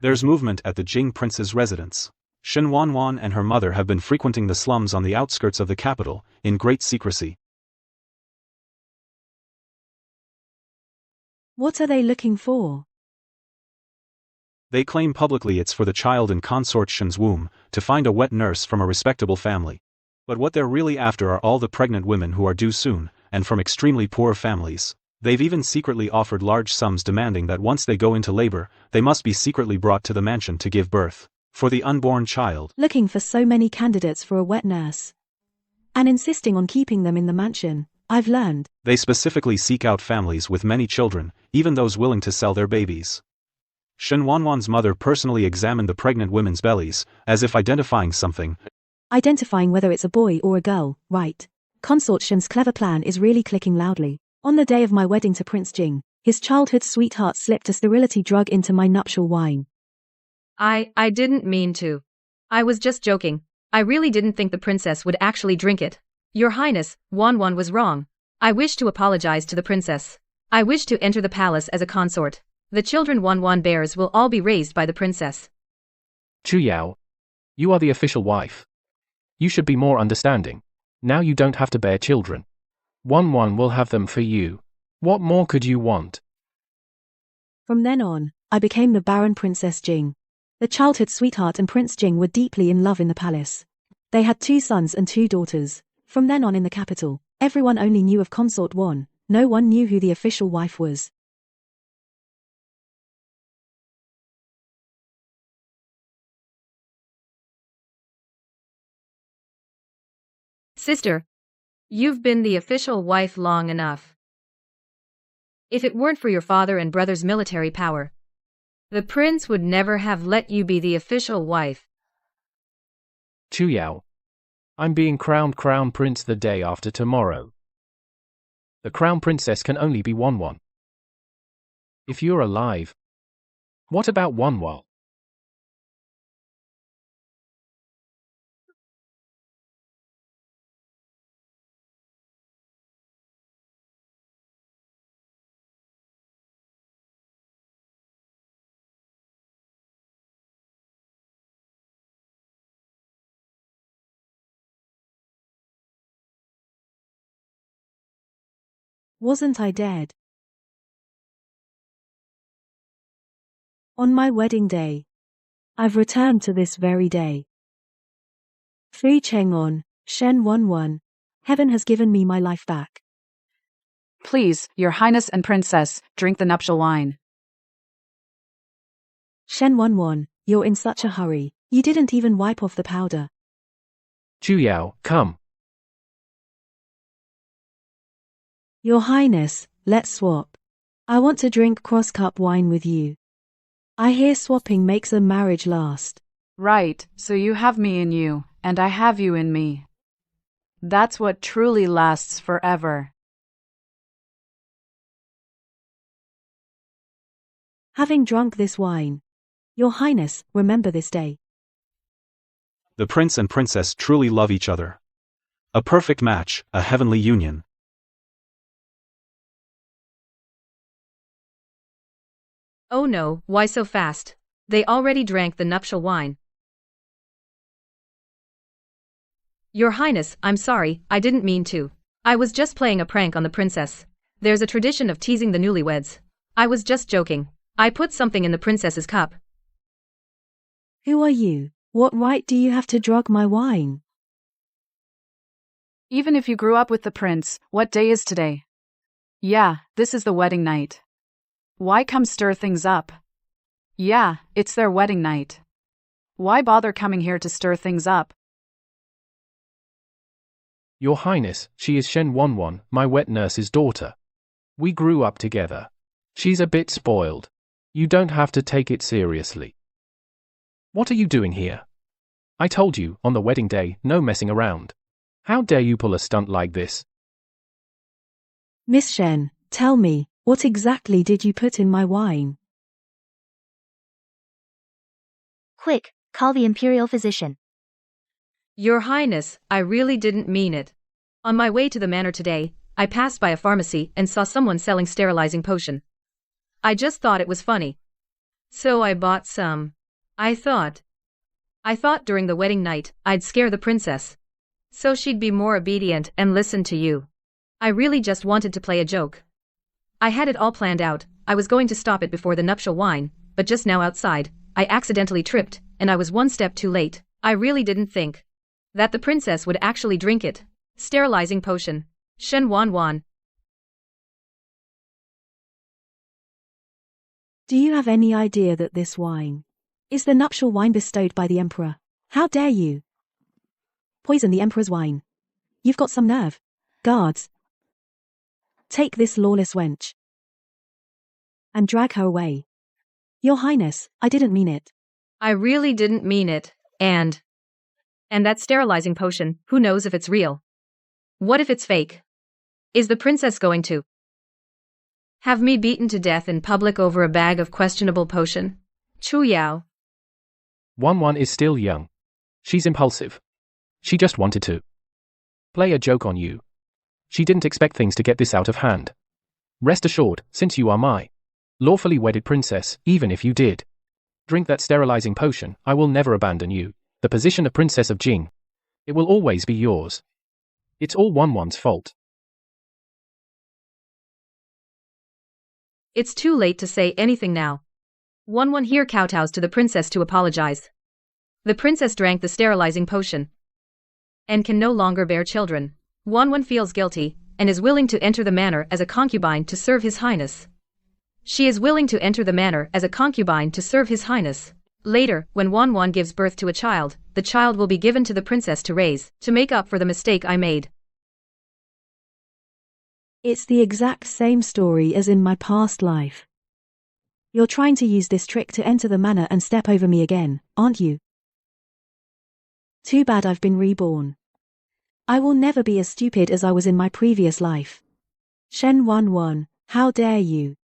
There's movement at the Jing prince's residence. Shen Wanwan and her mother have been frequenting the slums on the outskirts of the capital, in great secrecy. What are they looking for? They claim publicly it's for the child in consort Shen's womb, to find a wet nurse from a respectable family. But what they're really after are all the pregnant women who are due soon, and from extremely poor families. They've even secretly offered large sums demanding that once they go into labor, they must be secretly brought to the mansion to give birth. For the unborn child. Looking for so many candidates for a wet nurse. And insisting on keeping them in the mansion, I've learned. They specifically seek out families with many children, even those willing to sell their babies. Shen Wanwan's mother personally examined the pregnant women's bellies, as if identifying something. Identifying whether it's a boy or a girl, right. Consort Shen's clever plan is really clicking loudly. On the day of my wedding to Prince Jing, his childhood sweetheart slipped a sterility drug into my nuptial wine. I didn't mean to. I was just joking. I really didn't think the princess would actually drink it. Your Highness, Wanwan was wrong. I wish to apologize to the princess. I wish to enter the palace as a consort. The children Wanwan bears will all be raised by the princess. Chu Yao, you are the official wife. You should be more understanding. Now you don't have to bear children. Wanwan will have them for you. What more could you want? From then on, I became the Baron Princess Jing. The childhood sweetheart and Prince Jing were deeply in love in the palace. They had 2 sons and 2 daughters. From then on in the capital, everyone only knew of Consort Wan. No one knew who the official wife was. Sister, you've been the official wife long enough. If it weren't for your father and brother's military power, the prince would never have let you be the official wife. Chu Yao, I'm being crowned Crown Prince the day after tomorrow. The Crown Princess can only be Wanwan. If you're alive, what about Wanwan? Wasn't I dead? On my wedding day. I've returned to this very day. Fu Cheng'on, Shen Wanwan. Heaven has given me my life back. Please, Your Highness and Princess, drink the nuptial wine. Shen Wanwan, you're in such a hurry. You didn't even wipe off the powder. Chu Yao, come. Your Highness, let's swap. I want to drink cross-cup wine with you. I hear swapping makes a marriage last. Right, so you have me in you, and I have you in me. That's what truly lasts forever. Having drunk this wine, Your Highness, remember this day. The prince and princess truly love each other. A perfect match, a heavenly union. Oh no, why so fast? They already drank the nuptial wine. Your Highness, I'm sorry, I didn't mean to. I was just playing a prank on the princess. There's a tradition of teasing the newlyweds. I was just joking. I put something in the princess's cup. Who are you? What right do you have to drug my wine? Even if you grew up with the prince, what day is today? Yeah, this is the wedding night. Why come stir things up? Yeah, it's their wedding night. Why bother coming here to stir things up? Your Highness, she is Shen Wanwan, my wet nurse's daughter. We grew up together. She's a bit spoiled. You don't have to take it seriously. What are you doing here? I told you, on the wedding day, no messing around. How dare you pull a stunt like this? Miss Shen, tell me, what exactly did you put in my wine? Quick, call the imperial physician. Your Highness, I really didn't mean it. On my way to the manor today, I passed by a pharmacy and saw someone selling sterilizing potion. I just thought it was funny. So I bought some. I thought during the wedding night, I'd scare the princess. So she'd be more obedient and listen to you. I really just wanted to play a joke. I had it all planned out. I was going to stop it before the nuptial wine, but just now outside, I accidentally tripped, and I was one step too late. I really didn't think that the princess would actually drink it. Sterilizing potion. Shen Wan Wan. Do you have any idea that this wine is the nuptial wine bestowed by the emperor? How dare you poison the emperor's wine? You've got some nerve. Guards, take this lawless wench and drag her away. Your Highness, I didn't mean it. I really didn't mean it, and that sterilizing potion, who knows if it's real? What if it's fake? Is the princess going to have me beaten to death in public over a bag of questionable potion? Chu Yao. Wan is still young. She's impulsive. She just wanted to play a joke on you. She didn't expect things to get this out of hand. Rest assured, since you are my lawfully wedded princess, even if you did drink that sterilizing potion, I will never abandon you. The position of Princess of Jing. It will always be yours. It's all Wan's fault. It's too late to say anything now. Wan here kowtows to the princess to apologize. The princess drank the sterilizing potion and can no longer bear children. Wan feels guilty and is willing to enter the manor as a concubine to serve His Highness. She is willing to enter the manor as a concubine to serve His Highness. Later, when Wan gives birth to a child, the child will be given to the princess to raise, to make up for the mistake I made. It's the exact same story as in my past life. You're trying to use this trick to enter the manor and step over me again, aren't you? Too bad I've been reborn. I will never be as stupid as I was in my previous life. Shen Wan, how dare you?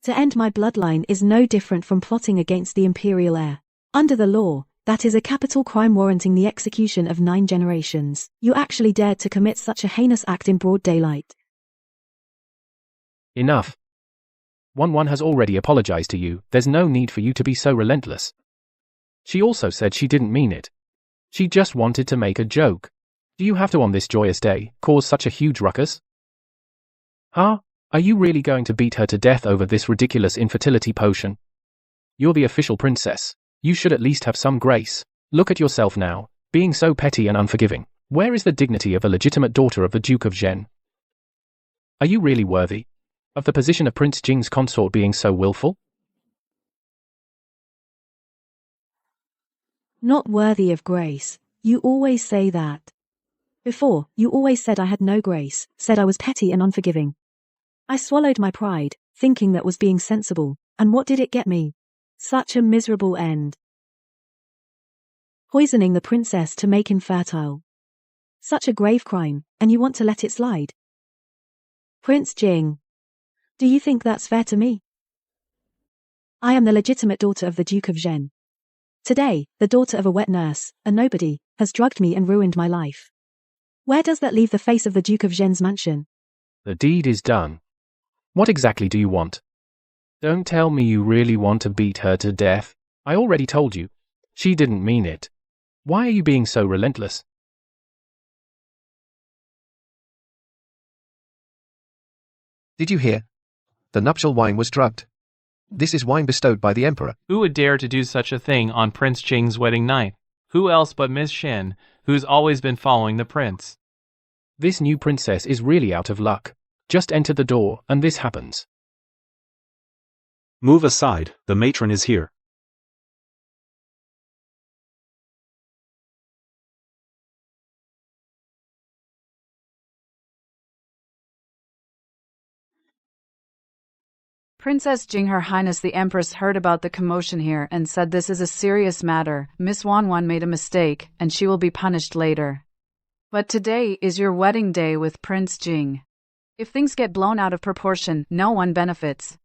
To end my bloodline is no different from plotting against the imperial heir. Under the law, that is a capital crime warranting the execution of 9 generations. You actually dared to commit such a heinous act in broad daylight. Enough. Wan has already apologized to you. There's no need for you to be so relentless. She also said she didn't mean it. She just wanted to make a joke. Do you have to, on this joyous day, cause such a huge ruckus? Huh? Are you really going to beat her to death over this ridiculous infertility potion? You're the official princess. You should at least have some grace. Look at yourself now, being so petty and unforgiving. Where is the dignity of a legitimate daughter of the Duke of Zhen? Are you really worthy of the position of Prince Jing's consort, being so willful? Not worthy of grace. You always say that. Before, you always said I had no grace, said I was petty and unforgiving. I swallowed my pride, thinking that was being sensible, and what did it get me? Such a miserable end. Poisoning the princess to make infertile. Such a grave crime, and you want to let it slide? Prince Jing. Do you think that's fair to me? I am the legitimate daughter of the Duke of Zhen. Today, the daughter of a wet nurse, a nobody, has drugged me and ruined my life. Where does that leave the face of the Duke of Zhen's mansion? The deed is done. What exactly do you want? Don't tell me you really want to beat her to death. I already told you. She didn't mean it. Why are you being so relentless? Did you hear? The nuptial wine was drugged. This is wine bestowed by the emperor. Who would dare to do such a thing on Prince Jing's wedding night? Who else but Miss Shen, who's always been following the prince? This new princess is really out of luck. Just enter the door, and this happens. Move aside, the matron is here. Princess Jing, Her Highness the Empress, heard about the commotion here and said this is a serious matter. Miss Wan made a mistake, and she will be punished later. But today is your wedding day with Prince Jing. If things get blown out of proportion, no one benefits.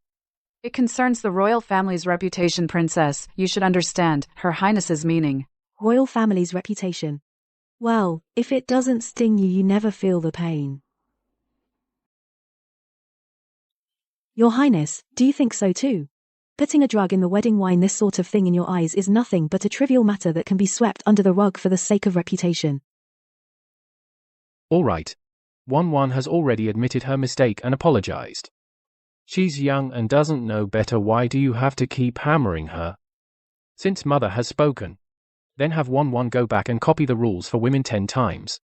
It concerns the royal family's reputation, Princess. You should understand Her Highness's meaning. Royal family's reputation. Well, if it doesn't sting you, you never feel the pain. Your Highness, do you think so too? Putting a drug in the wedding wine, this sort of thing in your eyes, is nothing but a trivial matter that can be swept under the rug for the sake of reputation. All right. 1-1 has already admitted her mistake and apologized. She's young and doesn't know better. Why do you have to keep hammering her? Since mother has spoken, then have 1-1 go back and copy the rules for women 10 times.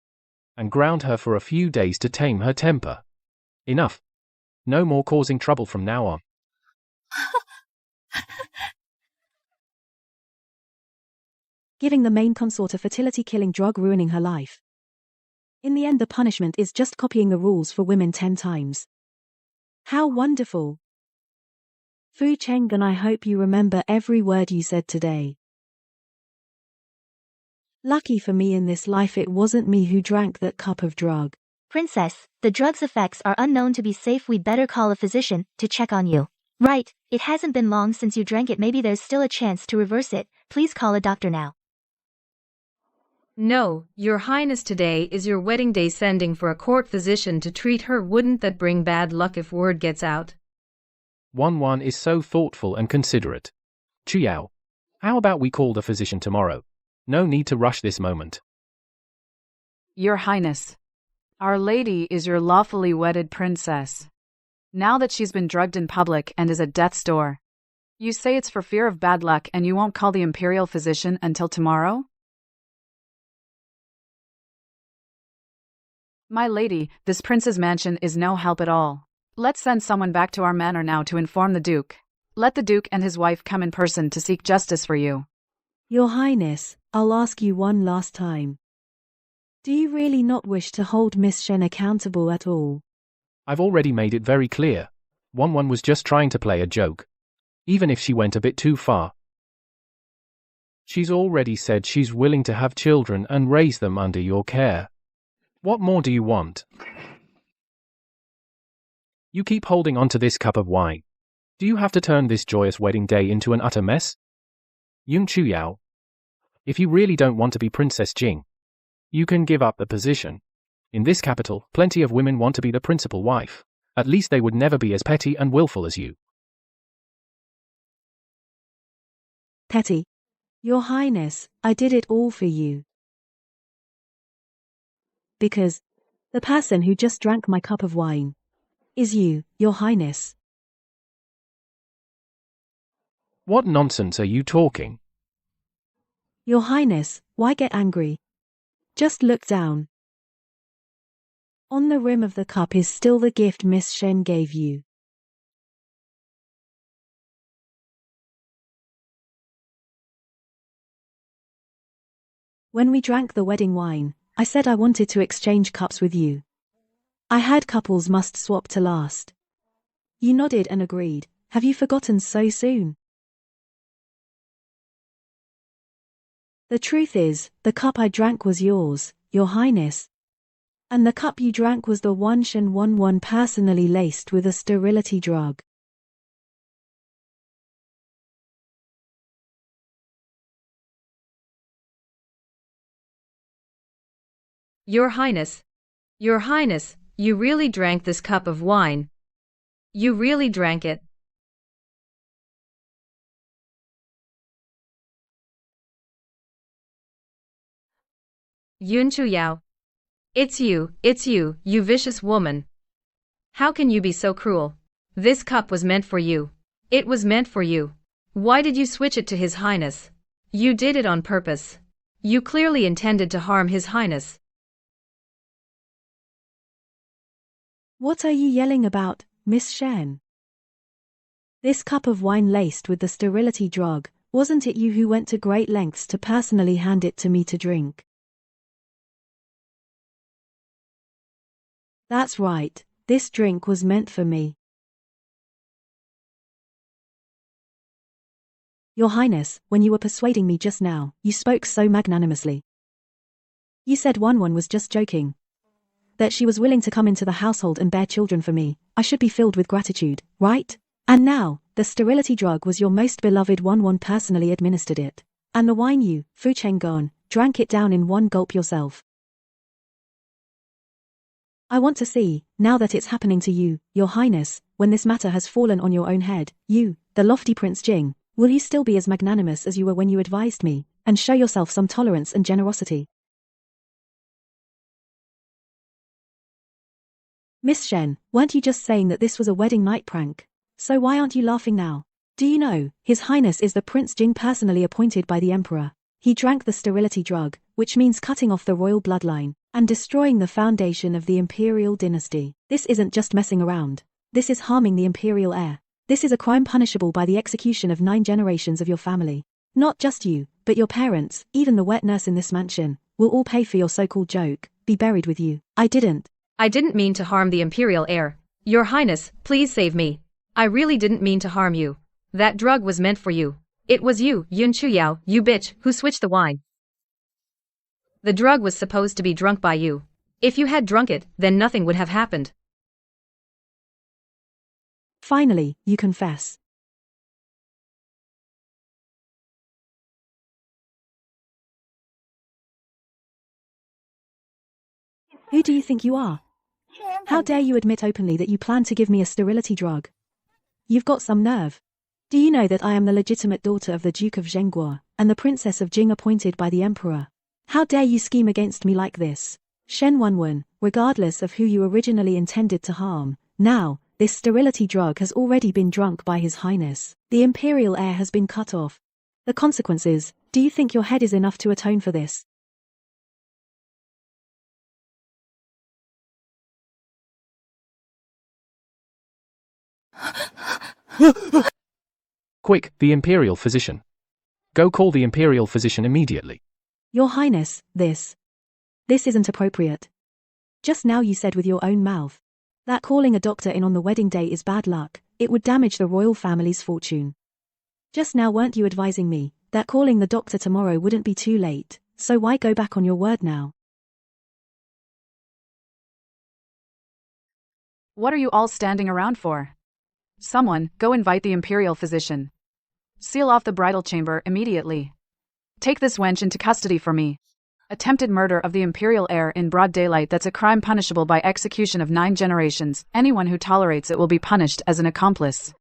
And ground her for a few days to tame her temper. Enough. No more causing trouble from now on. Giving the main consort a fertility-killing drug, ruining her life. In the end, the punishment is just copying the rules for women 10 times. How wonderful! Fu Cheng, and I hope you remember every word you said today. Lucky for me in this life, it wasn't me who drank that cup of drug. Princess, the drug's effects are unknown to be safe. We'd better call a physician to check on you. Right, it hasn't been long since you drank it. Maybe there's still a chance to reverse it. Please call a doctor now. No, Your Highness, today is your wedding day. Sending for a court physician to treat her, wouldn't that bring bad luck if word gets out? 1-1 is so thoughtful and considerate. Chiao, how about we call the physician tomorrow? No need to rush this moment. Your Highness, Our Lady is your lawfully wedded princess. Now that she's been drugged in public and is at death's door, you say it's for fear of bad luck and you won't call the imperial physician until tomorrow? My lady, this prince's mansion is no help at all. Let's send someone back to our manor now to inform the Duke. Let the Duke and his wife come in person to seek justice for you. Your Highness, I'll ask you one last time. Do you really not wish to hold Miss Shen accountable at all? I've already made it very clear. 1-1 was just trying to play a joke. Even if she went a bit too far. She's already said she's willing to have children and raise them under your care. What more do you want? You keep holding on to this cup of wine. Do you have to turn this joyous wedding day into an utter mess? Yung Chuyao, if you really don't want to be Princess Jing, you can give up the position. In this capital, plenty of women want to be the principal wife. At least they would never be as petty and willful as you. Petty? Your Highness, I did it all for you. Because the person who just drank my cup of wine is you, Your Highness. What nonsense are you talking? Your Highness, why get angry? Just look down. On the rim of the cup is still the gift Miss Shen gave you. When we drank the wedding wine, I said I wanted to exchange cups with you. I heard couples must swap to last. You nodded and agreed. Have you forgotten so soon? The truth is, the cup I drank was yours, Your Highness. And the cup you drank was the one Shen 1-1 personally laced with a sterility drug. Your Highness, you really drank this cup of wine. You really drank it. Yun Chuyao. It's you, you vicious woman. How can you be so cruel? This cup was meant for you. It was meant for you. Why did you switch it to His Highness? You did it on purpose. You clearly intended to harm His Highness. What are you yelling about, Miss Shen? This cup of wine laced with the sterility drug, wasn't it you who went to great lengths to personally hand it to me to drink? That's right, this drink was meant for me. Your Highness, when you were persuading me just now, you spoke so magnanimously. You said 1-1 was just joking. That she was willing to come into the household and bear children for me. I should be filled with gratitude, right? And now, the sterility drug was your most beloved 1-1 personally administered it. And the wine you, Fu Chenggon, drank it down in one gulp yourself. I want to see, now that it's happening to you, Your Highness, when this matter has fallen on your own head, you, the lofty Prince Jing, will you still be as magnanimous as you were when you advised me, and show yourself some tolerance and generosity? Miss Shen, weren't you just saying that this was a wedding night prank? So why aren't you laughing now? Do you know, His Highness is the Prince Jing personally appointed by the Emperor. He drank the sterility drug, which means cutting off the royal bloodline, and destroying the foundation of the imperial dynasty. This isn't just messing around. This is harming the imperial heir. This is a crime punishable by the execution of 9 generations of your family. Not just you, but your parents, even the wet nurse in this mansion, will all pay for your so-called joke, be buried with you. I didn't mean to harm the imperial heir. Your Highness, please save me. I really didn't mean to harm you. That drug was meant for you. It was you, Yun Chuyao, you bitch, who switched the wine. The drug was supposed to be drunk by you. If you had drunk it, then nothing would have happened. Finally, you confess. Who do you think you are? How dare you admit openly that you plan to give me a sterility drug? You've got some nerve. Do you know that I am the legitimate daughter of the Duke of Zhenghua, and the Princess of Jing appointed by the Emperor? How dare you scheme against me like this? Shen Wenwen, regardless of who you originally intended to harm, now, this sterility drug has already been drunk by His Highness. The imperial heir has been cut off. The consequences, do you think your head is enough to atone for this? Quick, the imperial physician. Go call the imperial physician immediately. Your Highness, this isn't appropriate. Just now you said with your own mouth that calling a doctor in on the wedding day is bad luck, it would damage the royal family's fortune. Just now weren't you advising me that calling the doctor tomorrow wouldn't be too late, so why go back on your word now? What are you all standing around for? Someone, go invite the imperial physician. Seal off the bridal chamber immediately. Take this wench into custody for me. Attempted murder of the imperial heir in broad daylight, that's a crime punishable by execution of 9 generations. Anyone who tolerates it will be punished as an accomplice.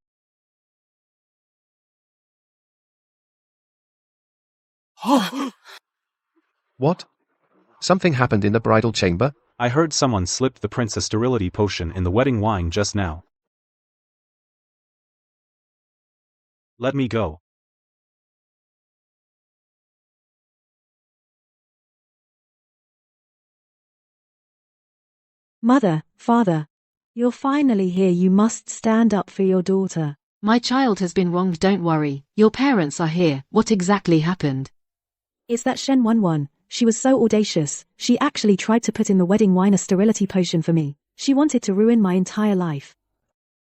What? Something happened in the bridal chamber? I heard someone slipped the prince a sterility potion in the wedding wine just now. Let me go. Mother, father, you're finally here. You must stand up for your daughter. My child has been wronged, don't worry. Your parents are here. What exactly happened? It's that Shen Wenwen. She was so audacious, she actually tried to put in the wedding wine a sterility potion for me. She wanted to ruin my entire life.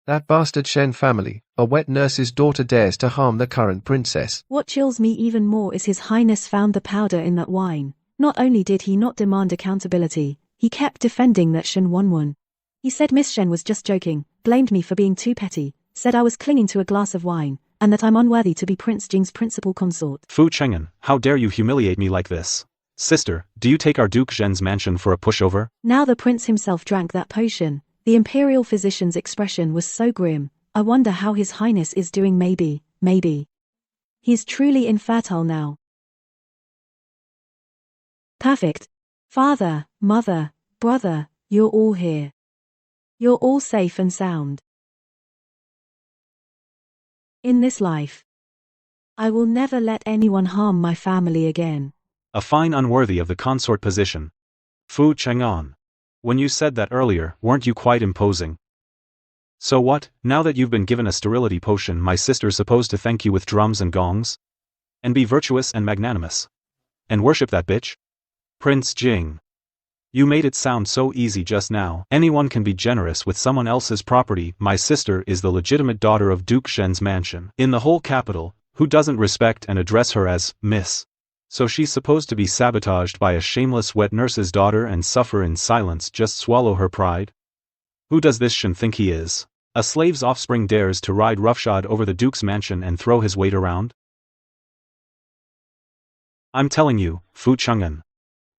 That bastard Shen family, a wet nurse's daughter, dares to harm the current princess. What chills me even more is His Highness found the powder in that wine. Not only did he not demand accountability, he kept defending that Shen Wenwen. He said Miss Shen was just joking, blamed me for being too petty, said I was clinging to a glass of wine, and that I'm unworthy to be Prince Jing's principal consort. Fu Cheng'an, how dare you humiliate me like this? Sister, do you take our Duke Zhen's mansion for a pushover? Now the prince himself drank that potion. The imperial physician's expression was so grim. I wonder how His Highness is doing. Maybe. He's truly infertile now. Perfect. Father, mother, brother, you're all here. You're all safe and sound. In this life, I will never let anyone harm my family again. A fine unworthy of the consort position. Fu Cheng'an. When you said that earlier, weren't you quite imposing? So what, now that you've been given a sterility potion, my sister's supposed to thank you with drums and gongs? And be virtuous and magnanimous? And worship that bitch? Prince Jing. You made it sound so easy just now. Anyone can be generous with someone else's property. My sister is the legitimate daughter of Duke Zhen's mansion in the whole capital. Who doesn't respect and address her as Miss? So she's supposed to be sabotaged by a shameless wet nurse's daughter and suffer in silence, just swallow her pride? Who does this Shen think he is? A slave's offspring dares to ride roughshod over the Duke's mansion and throw his weight around? I'm telling you, Fu Cheng'an.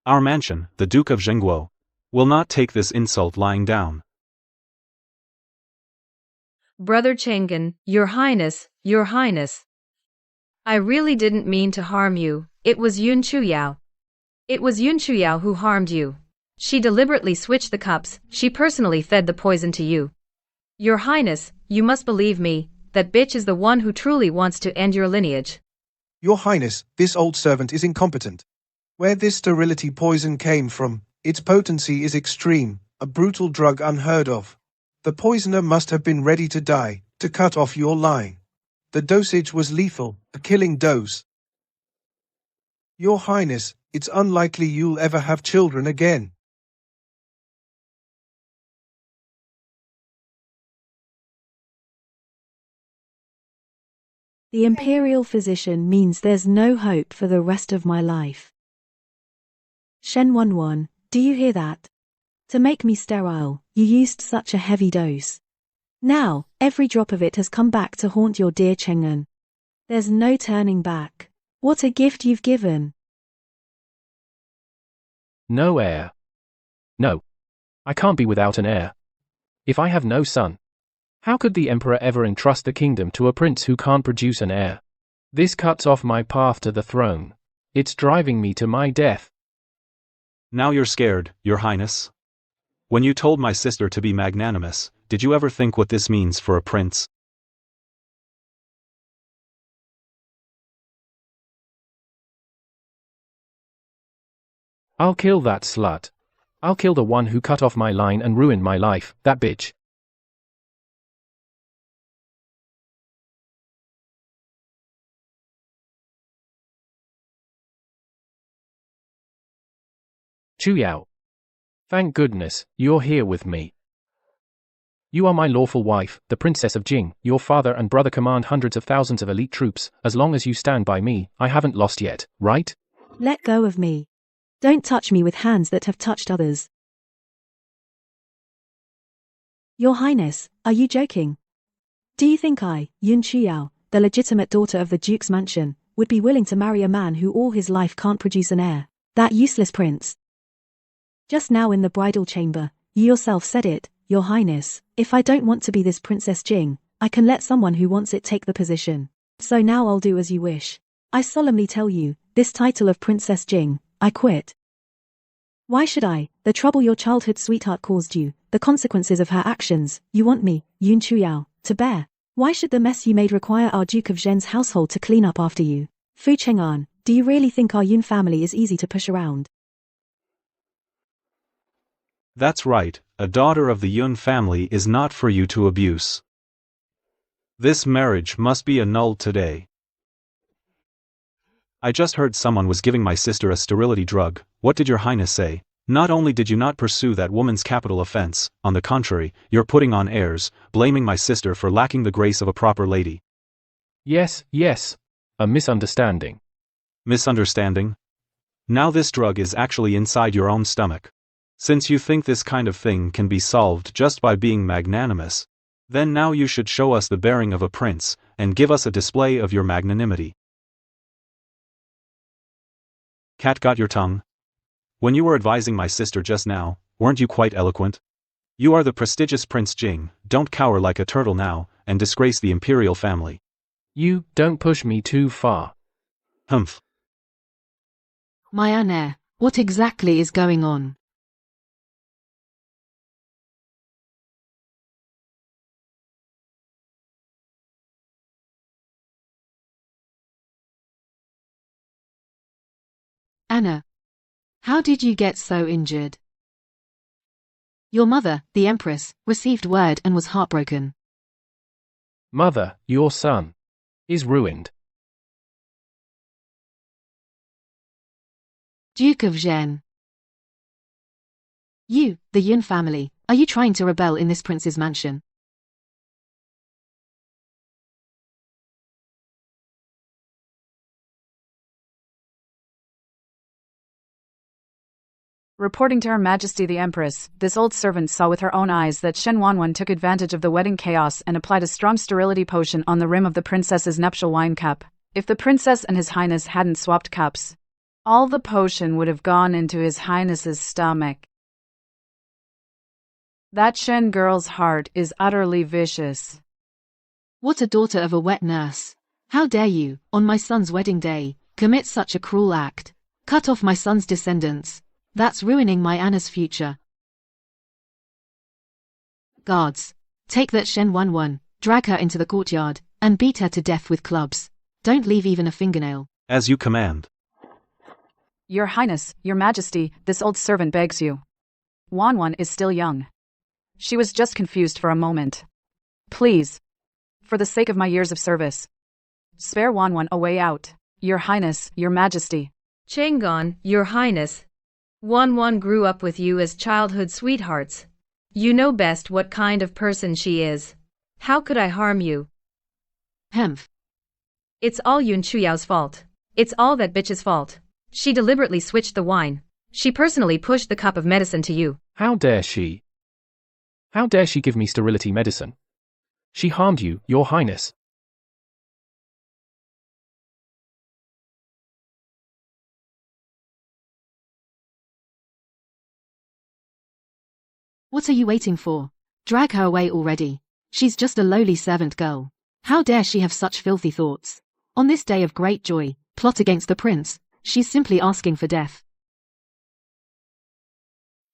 Our mansion, the Duke of Zhenghua, will not take this insult lying down. Brother Chang'an, Your Highness, Your Highness. I really didn't mean to harm you, it was Yun Chuyao. It was Yun Chuyao who harmed you. She deliberately switched the cups, she personally fed the poison to you. Your Highness, you must believe me, that bitch is the one who truly wants to end your lineage. Your Highness, this old servant is incompetent. Where this sterility poison came from, its potency is extreme, a brutal drug unheard of. The poisoner must have been ready to die, to cut off your line. The dosage was lethal, a killing dose. Your Highness, it's unlikely you'll ever have children again. The imperial physician means there's no hope for the rest of my life. Shen 11, do you hear that? To make me sterile, you used such a heavy dose. Now, every drop of it has come back to haunt your dear Cheng'en. There's no turning back. What a gift you've given. No heir. No. I can't be without an heir. If I have no son, how could the Emperor ever entrust the kingdom to a prince who can't produce an heir? This cuts off my path to the throne. It's driving me to my death. Now you're scared, Your Highness. When you told my sister to be magnanimous, did you ever think what this means for a prince? I'll kill that slut. I'll kill the one who cut off my line and ruined my life, that bitch. Chuyao. Thank goodness, you're here with me. You are my lawful wife, the Princess of Jing. Your father and brother command hundreds of thousands of elite troops. As long as you stand by me, I haven't lost yet, right? Let go of me. Don't touch me with hands that have touched others. Your Highness, are you joking? Do you think I, Yun Chuyao, the legitimate daughter of the Duke's mansion, would be willing to marry a man who all his life can't produce an heir? That useless prince. Just now in the bridal chamber, you yourself said it, Your Highness, if I don't want to be this Princess Jing, I can let someone who wants it take the position. So now I'll do as you wish. I solemnly tell you, this title of Princess Jing, I quit. Why should I? The trouble your childhood sweetheart caused you, the consequences of her actions, you want me, Yun Chuyao, to bear. Why should the mess you made require our Duke of Zhen's household to clean up after you? Fu Cheng'an, do you really think our Yun family is easy to push around? That's right, a daughter of the Yun family is not for you to abuse. This marriage must be annulled today. I just heard someone was giving my sister a sterility drug. What did Your Highness say? Not only did you not pursue that woman's capital offense, on the contrary, you're putting on airs, blaming my sister for lacking the grace of a proper lady. Yes, a misunderstanding. Misunderstanding? Now this drug is actually inside your own stomach. Since you think this kind of thing can be solved just by being magnanimous, then now you should show us the bearing of a prince, and give us a display of your magnanimity. Cat got your tongue? When you were advising my sister just now, weren't you quite eloquent? You are the prestigious Prince Jing, don't cower like a turtle now, and disgrace the imperial family. You, don't push me too far. Humph. My heir, what exactly is going on? Anna, how did you get so injured? Your mother, the Empress, received word and was heartbroken. Mother, your son is ruined. Duke of Zhen. You, the Yun family, are you trying to rebel in this prince's mansion? Reporting to Her Majesty the Empress, this old servant saw with her own eyes that Shen Wanwan took advantage of the wedding chaos and applied a strong sterility potion on the rim of the princess's nuptial wine cup. If the princess and His Highness hadn't swapped cups, all the potion would have gone into His Highness's stomach. That Shen girl's heart is utterly vicious. What a daughter of a wet nurse. How dare you, on my son's wedding day, commit such a cruel act? Cut off my son's descendants. That's ruining my Anna's future. Guards. Take that Shen 11, drag her into the courtyard, and beat her to death with clubs. Don't leave even a fingernail. As you command. Your Highness, Your Majesty, this old servant begs you. Wanwan is still young. She was just confused for a moment. Please. For the sake of my years of service. Spare Wanwan a way out. Your Highness, Your Majesty. Changon, Your Highness. Wanwan grew up with you as childhood sweethearts. You know best what kind of person she is. How could I harm you? Hemph. It's all Yun Chuyao's fault. It's all that bitch's fault. She deliberately switched the wine. She personally pushed the cup of medicine to you. How dare she? How dare she give me sterility medicine? She harmed you, Your Highness. What are you waiting for? Drag her away already. She's just a lowly servant girl. How dare she have such filthy thoughts? On this day of great joy, plot against the prince. She's simply asking for death.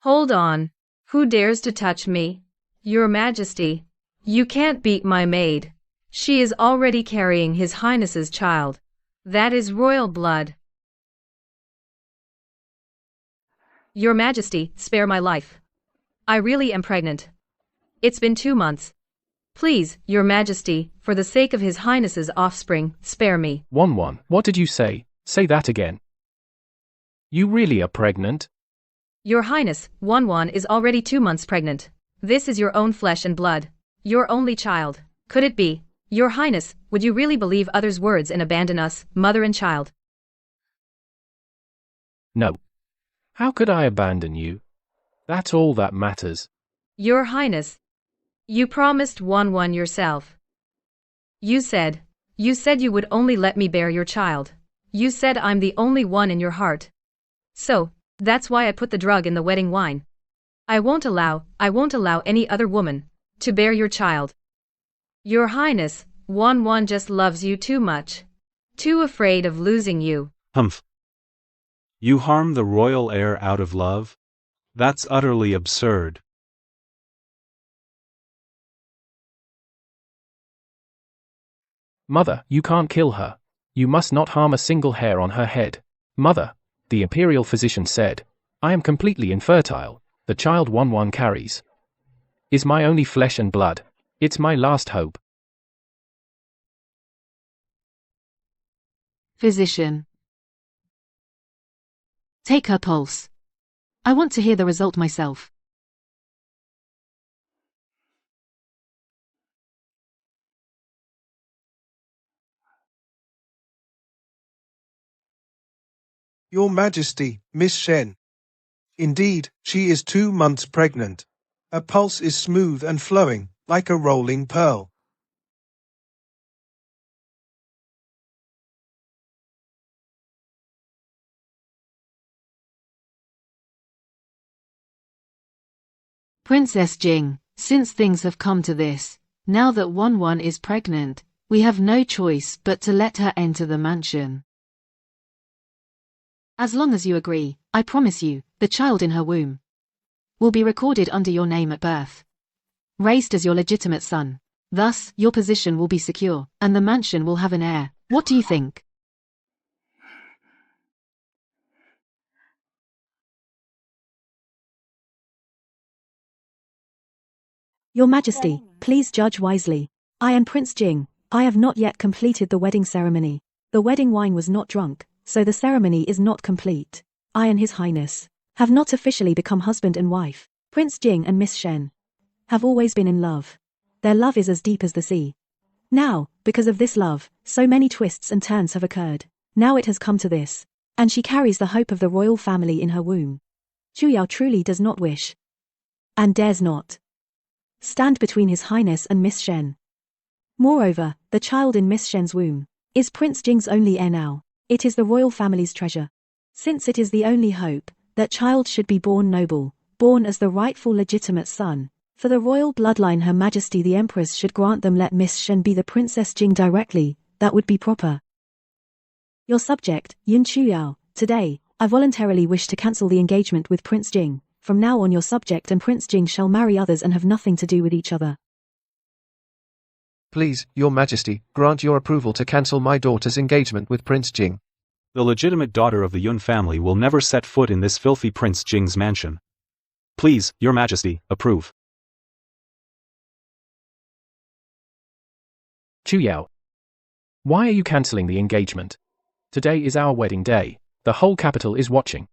Hold on. Who dares to touch me? Your Majesty. You can't beat my maid. She is already carrying His Highness's child. That is royal blood. Your Majesty, spare my life. I really am pregnant. It's been 2 months. Please, Your Majesty, for the sake of His Highness's offspring, spare me. Wanwan, what did you say? Say that again. You really are pregnant? Your Highness, Wanwan is already 2 months pregnant. This is your own flesh and blood. Your only child. Could it be? Your Highness, would you really believe others' words and abandon us, mother and child? No. How could I abandon you? That's all that matters. Your Highness. You promised Wanwan yourself. You said you would only let me bear your child. You said I'm the only one in your heart. So, that's why I put the drug in the wedding wine. I won't allow any other woman to bear your child. Your Highness, Wanwan just loves you too much. Too afraid of losing you. Humph. You harm the royal heir out of love? That's utterly absurd. Mother, you can't kill her. You must not harm a single hair on her head. Mother, the imperial physician said, I am completely infertile. The child Wanwan carries is my only flesh and blood. It's my last hope. Physician. Take her pulse. I want to hear the result myself. Your Majesty, Miss Shen. Indeed, she is 2 months pregnant. Her pulse is smooth and flowing, like a rolling pearl. Princess Jing, since things have come to this, now that Wanwan is pregnant, we have no choice but to let her enter the mansion. As long as you agree, I promise you, the child in her womb will be recorded under your name at birth, raised as your legitimate son. Thus, your position will be secure, and the mansion will have an heir. What do you think? Your Majesty, please judge wisely. I am Prince Jing. I have not yet completed the wedding ceremony. The wedding wine was not drunk, so the ceremony is not complete. I and His Highness have not officially become husband and wife. Prince Jing and Miss Shen have always been in love. Their love is as deep as the sea. Now, because of this love, so many twists and turns have occurred. Now it has come to this, and she carries the hope of the royal family in her womb. Chuyao truly does not wish, and dares not, stand between His Highness and Miss Shen. Moreover, the child in Miss Shen's womb is Prince Jing's only heir now. It is the royal family's treasure. Since it is the only hope, that child should be born noble, born as the rightful legitimate son, For the royal bloodline Her Majesty the Empress should grant them let Miss Shen be the Princess Jing directly, that would be proper. Your subject, Yun Chuyao, today, I voluntarily wish to cancel the engagement with Prince Jing. From now on your subject and Prince Jing shall marry others and have nothing to do with each other. Please, Your Majesty, grant your approval to cancel my daughter's engagement with Prince Jing. The legitimate daughter of the Yun family will never set foot in this filthy Prince Jing's mansion. Please, Your Majesty, approve. Chuyao. Why are you cancelling the engagement? Today is our wedding day. The whole capital is watching.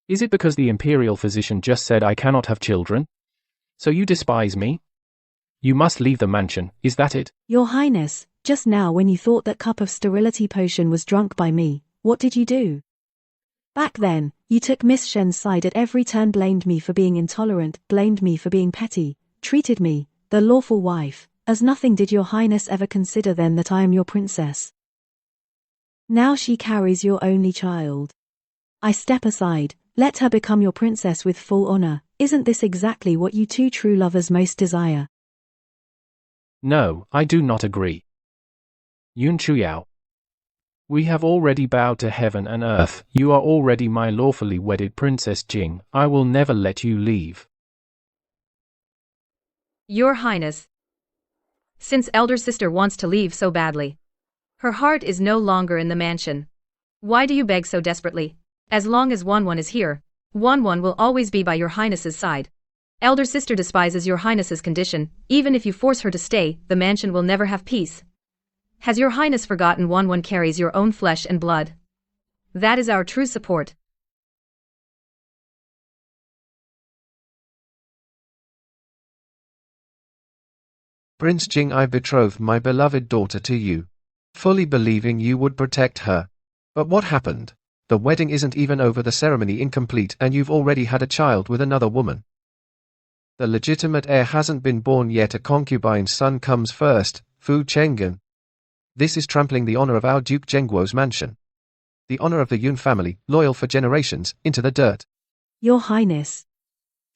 Is it because the imperial physician just said I cannot have children? So you despise me? You must leave the mansion, is that it? Your Highness, just now when you thought that cup of sterility potion was drunk by me, what did you do? Back then, you took Miss Shen's side at every turn, blamed me for being intolerant, blamed me for being petty, treated me, the lawful wife, as nothing. Did Your Highness ever consider then that I am your princess? Now she carries your only child. I step aside, let her become your princess with full honor. Isn't this exactly what you two true lovers most desire? No, I do not agree. Yun Chuyao. We have already bowed to heaven and earth. You are already my lawfully wedded Princess Jing. I will never let you leave. Your Highness. Since elder sister wants to leave so badly, her heart is no longer in the mansion. Why do you beg so desperately? As long as Wanwan is here, Wanwan will always be by Your Highness's side. Elder sister despises Your Highness's condition. Even if you force her to stay, the mansion will never have peace. Has Your Highness forgotten Wanwan carries your own flesh and blood? That is our true support. Prince Jing, I betrothed my beloved daughter to you, fully believing you would protect her. But what happened? The wedding isn't even over, the ceremony incomplete, and you've already had a child with another woman. The legitimate heir hasn't been born yet. A concubine's son comes first, Fu Chenggen. This is trampling the honor of our Duke Zhengguo's mansion. The honor of the Yun family, loyal for generations, into the dirt. Your Highness.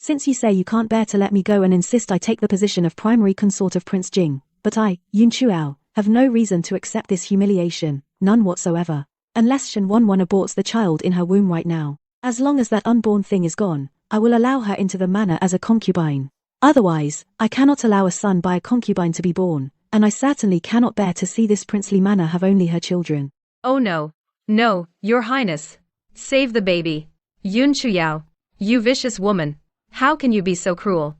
Since you say you can't bear to let me go and insist I take the position of primary consort of Prince Jing, but I, Yun Chuyao, have no reason to accept this humiliation, none whatsoever. Unless Shen Wanwan aborts the child in her womb right now. As long as that unborn thing is gone, I will allow her into the manor as a concubine. Otherwise, I cannot allow a son by a concubine to be born, and I certainly cannot bear to see this princely manor have only her children. Oh no. No, Your Highness. Save the baby. Yun Chuyao. You vicious woman. How can you be so cruel?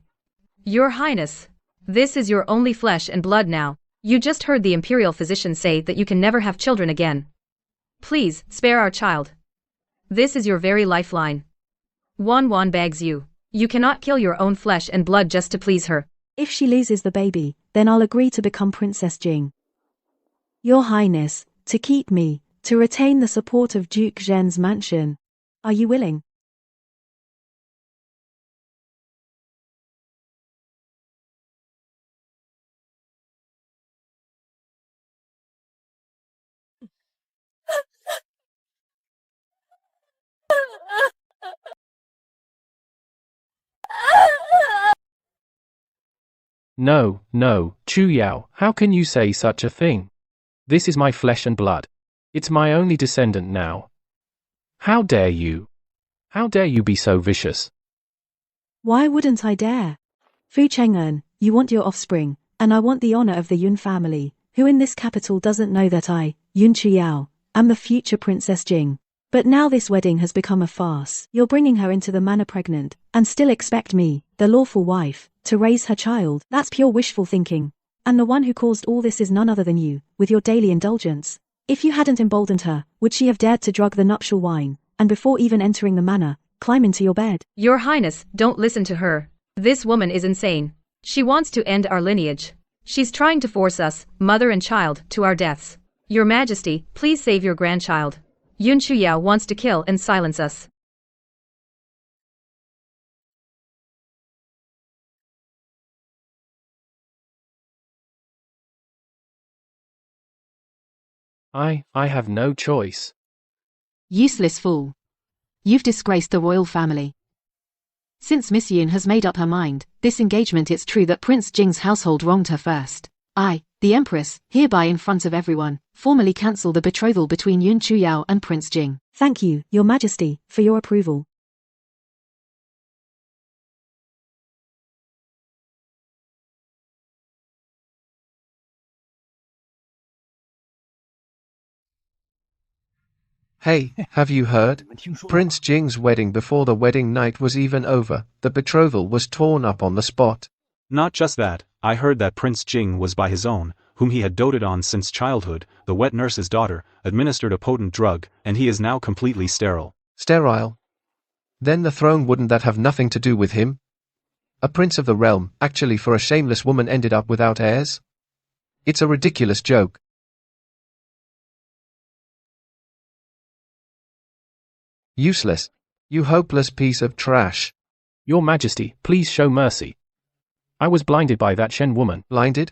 Your Highness. This is your only flesh and blood now. You just heard the imperial physician say that you can never have children again. Please, spare our child. This is your very lifeline. Wanwan begs you. You cannot kill your own flesh and blood just to please her. If she loses the baby, then I'll agree to become Princess Jing. Your Highness, to keep me, to retain the support of Duke Zhen's mansion. Are you willing? No, no, Chuyao, how can you say such a thing? This is my flesh and blood. It's my only descendant now. How dare you? How dare you be so vicious? Why wouldn't I dare? Fu Cheng'en, you want your offspring, and I want the honor of the Yun family. Who in this capital doesn't know that I, Yun Chuyao, am the future Princess Jing? But now this wedding has become a farce. You're bringing her into the manor pregnant, and still expect me, the lawful wife, to raise her child. That's pure wishful thinking. And the one who caused all this is none other than you, with your daily indulgence. If you hadn't emboldened her, would she have dared to drug the nuptial wine, and before even entering the manor, climb into your bed? Your Highness, don't listen to her. This woman is insane. She wants to end our lineage. She's trying to force us, mother and child, to our deaths. Your Majesty, please save your grandchild. Yun Chuyao wants to kill and silence us. I have no choice. Useless fool. You've disgraced the royal family. Since Miss Yoon has made up her mind, this engagement, it's true that Prince Jing's household wronged her first. I, the Empress, hereby in front of everyone, formally cancel the betrothal between Yoon Chuyao and Prince Jing. Thank you, Your Majesty, for your approval. Hey, have you heard? Prince Jing's wedding before the wedding night was even over, the betrothal was torn up on the spot. Not just that, I heard that Prince Jing was by his own, whom he had doted on since childhood, the wet nurse's daughter, administered a potent drug, and he is now completely sterile. Sterile? Then the throne, wouldn't that have nothing to do with him? A prince of the realm, actually for a shameless woman, ended up without heirs? It's a ridiculous joke. Useless. You hopeless piece of trash. Your Majesty, please show mercy. I was blinded by that Shen woman. Blinded?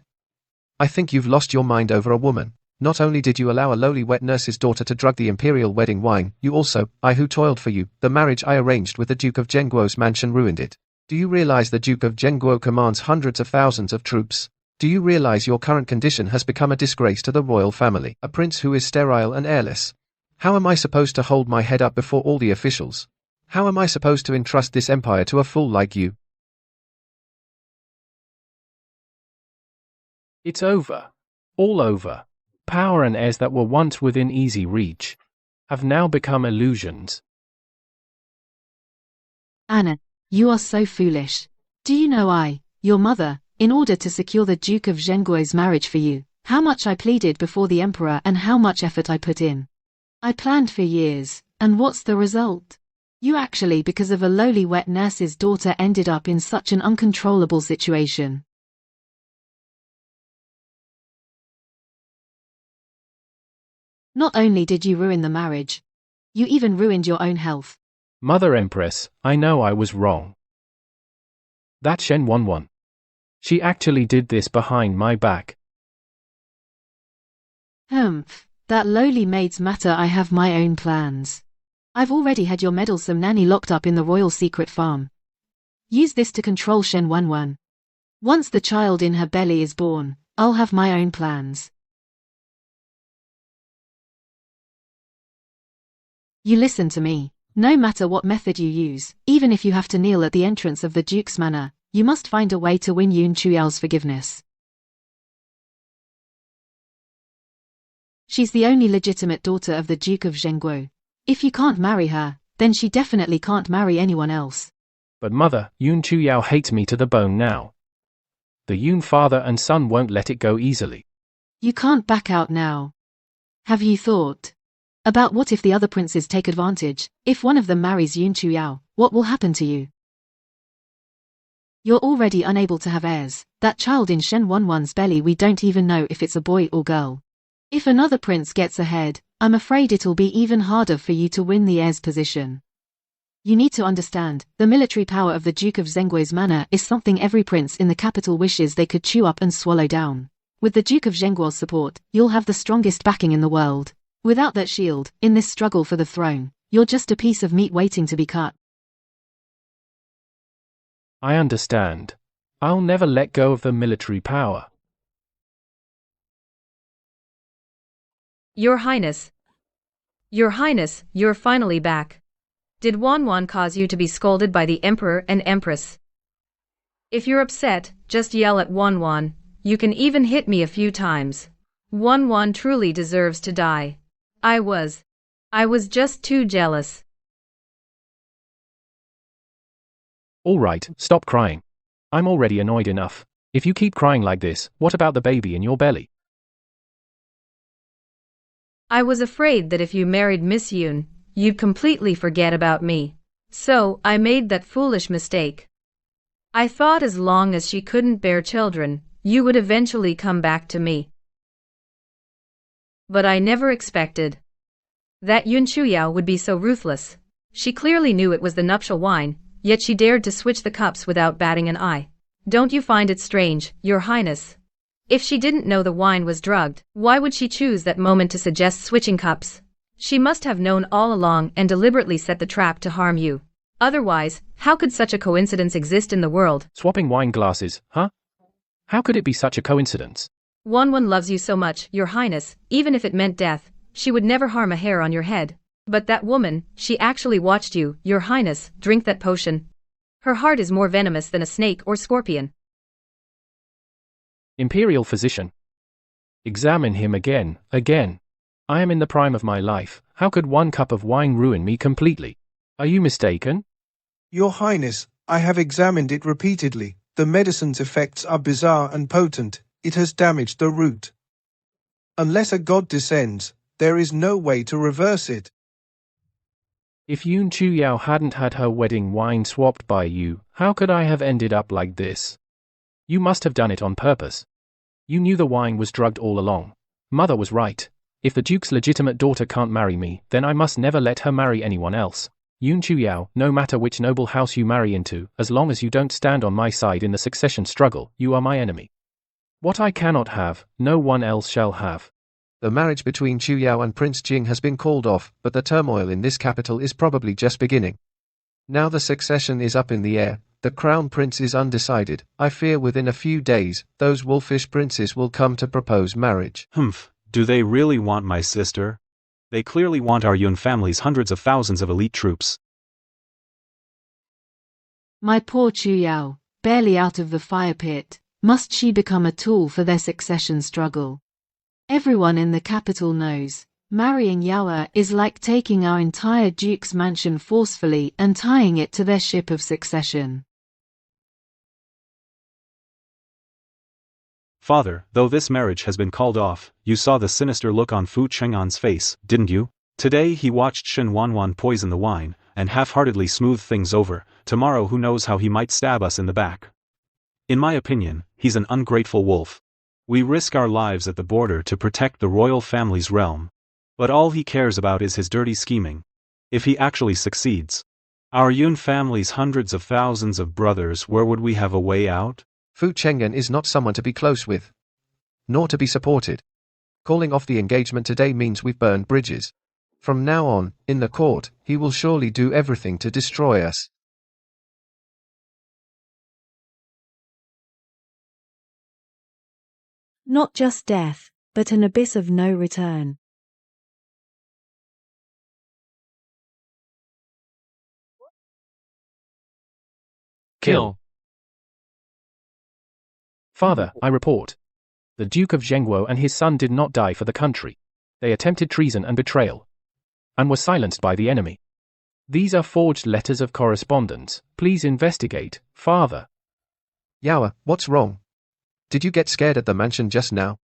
I think you've lost your mind over a woman. Not only did you allow a lowly wet nurse's daughter to drug the imperial wedding wine, you also, I who toiled for you, the marriage I arranged with the Duke of Zhengguo's mansion, ruined it. Do you realize the Duke of Zhengguo commands hundreds of thousands of troops? Do you realize your current condition has become a disgrace to the royal family? A prince who is sterile and heirless. How am I supposed to hold my head up before all the officials? How am I supposed to entrust this empire to a fool like you? It's over. All over. Power and heirs that were once within easy reach have now become illusions. Anna, you are so foolish. Do you know I, your mother, in order to secure the Duke of Zhengguo's marriage for you, how much I pleaded before the emperor and how much effort I put in? I planned for years, and what's the result? You actually, because of a lowly wet nurse's daughter, ended up in such an uncontrollable situation. Not only did you ruin the marriage, you even ruined your own health. Mother Empress, I know I was wrong. That Shen 11. She actually did this behind my back. That lowly maid's matter. I have my own plans. I've already had your meddlesome nanny locked up in the royal secret farm. Use this to control Shen 11. Once the child in her belly is born, I'll have my own plans. You listen to me. No matter what method you use, even if you have to kneel at the entrance of the Duke's manor, you must find a way to win Yoon Chuyao's forgiveness. She's the only legitimate daughter of the Duke of Zhengguo. If you can't marry her, then she definitely can't marry anyone else. But mother, Yoon Chuyao hates me to the bone now. The Yoon father and son won't let it go easily. You can't back out now. Have you thought about what if the other princes take advantage? If one of them marries Yoon Chuyao, what will happen to you? You're already unable to have heirs. That child in Shen 11's belly, we don't even know if it's a boy or girl. If another prince gets ahead, I'm afraid it'll be even harder for you to win the heir's position. You need to understand, the military power of the Duke of Zhengguo's manor is something every prince in the capital wishes they could chew up and swallow down. With the Duke of Zhengguo's support, you'll have the strongest backing in the world. Without that shield, in this struggle for the throne, you're just a piece of meat waiting to be cut. I understand. I'll never let go of the military power. Your Highness. Your Highness, you're finally back. Did Wanwan cause you to be scolded by the Emperor and Empress? If you're upset, just yell at Wanwan. You can even hit me a few times. Wanwan truly deserves to die. I was just too jealous. All right, stop crying. I'm already annoyed enough. If you keep crying like this, what about the baby in your belly? I was afraid that if you married Miss Yoon, you'd completely forget about me. So, I made that foolish mistake. I thought as long as she couldn't bear children, you would eventually come back to me. But I never expected that Yoon Chuyao would be so ruthless. She clearly knew it was the nuptial wine, yet she dared to switch the cups without batting an eye. Don't you find it strange, Your Highness? If she didn't know the wine was drugged, why would she choose that moment to suggest switching cups? She must have known all along and deliberately set the trap to harm you. Otherwise, how could such a coincidence exist in the world? Swapping wine glasses, huh? How could it be such a coincidence? One loves you so much, Your Highness, even if it meant death, she would never harm a hair on your head. But that woman, she actually watched you, Your Highness, drink that potion. Her heart is more venomous than a snake or scorpion. Imperial physician. Examine him again. I am in the prime of my life. How could one cup of wine ruin me completely? Are you mistaken? Your Highness, I have examined it repeatedly. The medicine's effects are bizarre and potent. It has damaged the root. Unless a god descends, there is no way to reverse it. If Yun Chuyao hadn't had her wedding wine swapped by you, how could I have ended up like this? You must have done it on purpose. You knew the wine was drugged all along. Mother was right. If the Duke's legitimate daughter can't marry me, then I must never let her marry anyone else. Yun Chuyao, no matter which noble house you marry into, as long as you don't stand on my side in the succession struggle, you are my enemy. What I cannot have, no one else shall have. The marriage between Chuyao and Prince Jing has been called off, but the turmoil in this capital is probably just beginning. Now the succession is up in the air, the crown prince is undecided. I fear within a few days, those wolfish princes will come to propose marriage. Do they really want my sister? They clearly want our Yun family's hundreds of thousands of elite troops. My poor Chuyao, barely out of the fire pit, must she become a tool for their succession struggle? Everyone in the capital knows, marrying Yaoer is like taking our entire duke's mansion forcefully and tying it to their ship of succession. Father, though this marriage has been called off, you saw the sinister look on Fu Cheng'an's face, didn't you? Today he watched Shen Wanwan poison the wine, and half-heartedly smooth things over. Tomorrow who knows how he might stab us in the back. In my opinion, he's an ungrateful wolf. We risk our lives at the border to protect the royal family's realm. But all he cares about is his dirty scheming. If he actually succeeds, our Yun family's hundreds of thousands of brothers, where would we have a way out? Fu Cheng'an is not someone to be close with, nor to be supported. Calling off the engagement today means we've burned bridges. From now on, in the court, he will surely do everything to destroy us. Not just death, but an abyss of no return. Kill. Father, I report. The Duke of Zhengguo and his son did not die for the country. They attempted treason and betrayal, and were silenced by the enemy. These are forged letters of correspondence. Please investigate, Father. Yaoer, what's wrong? Did you get scared at the mansion just now?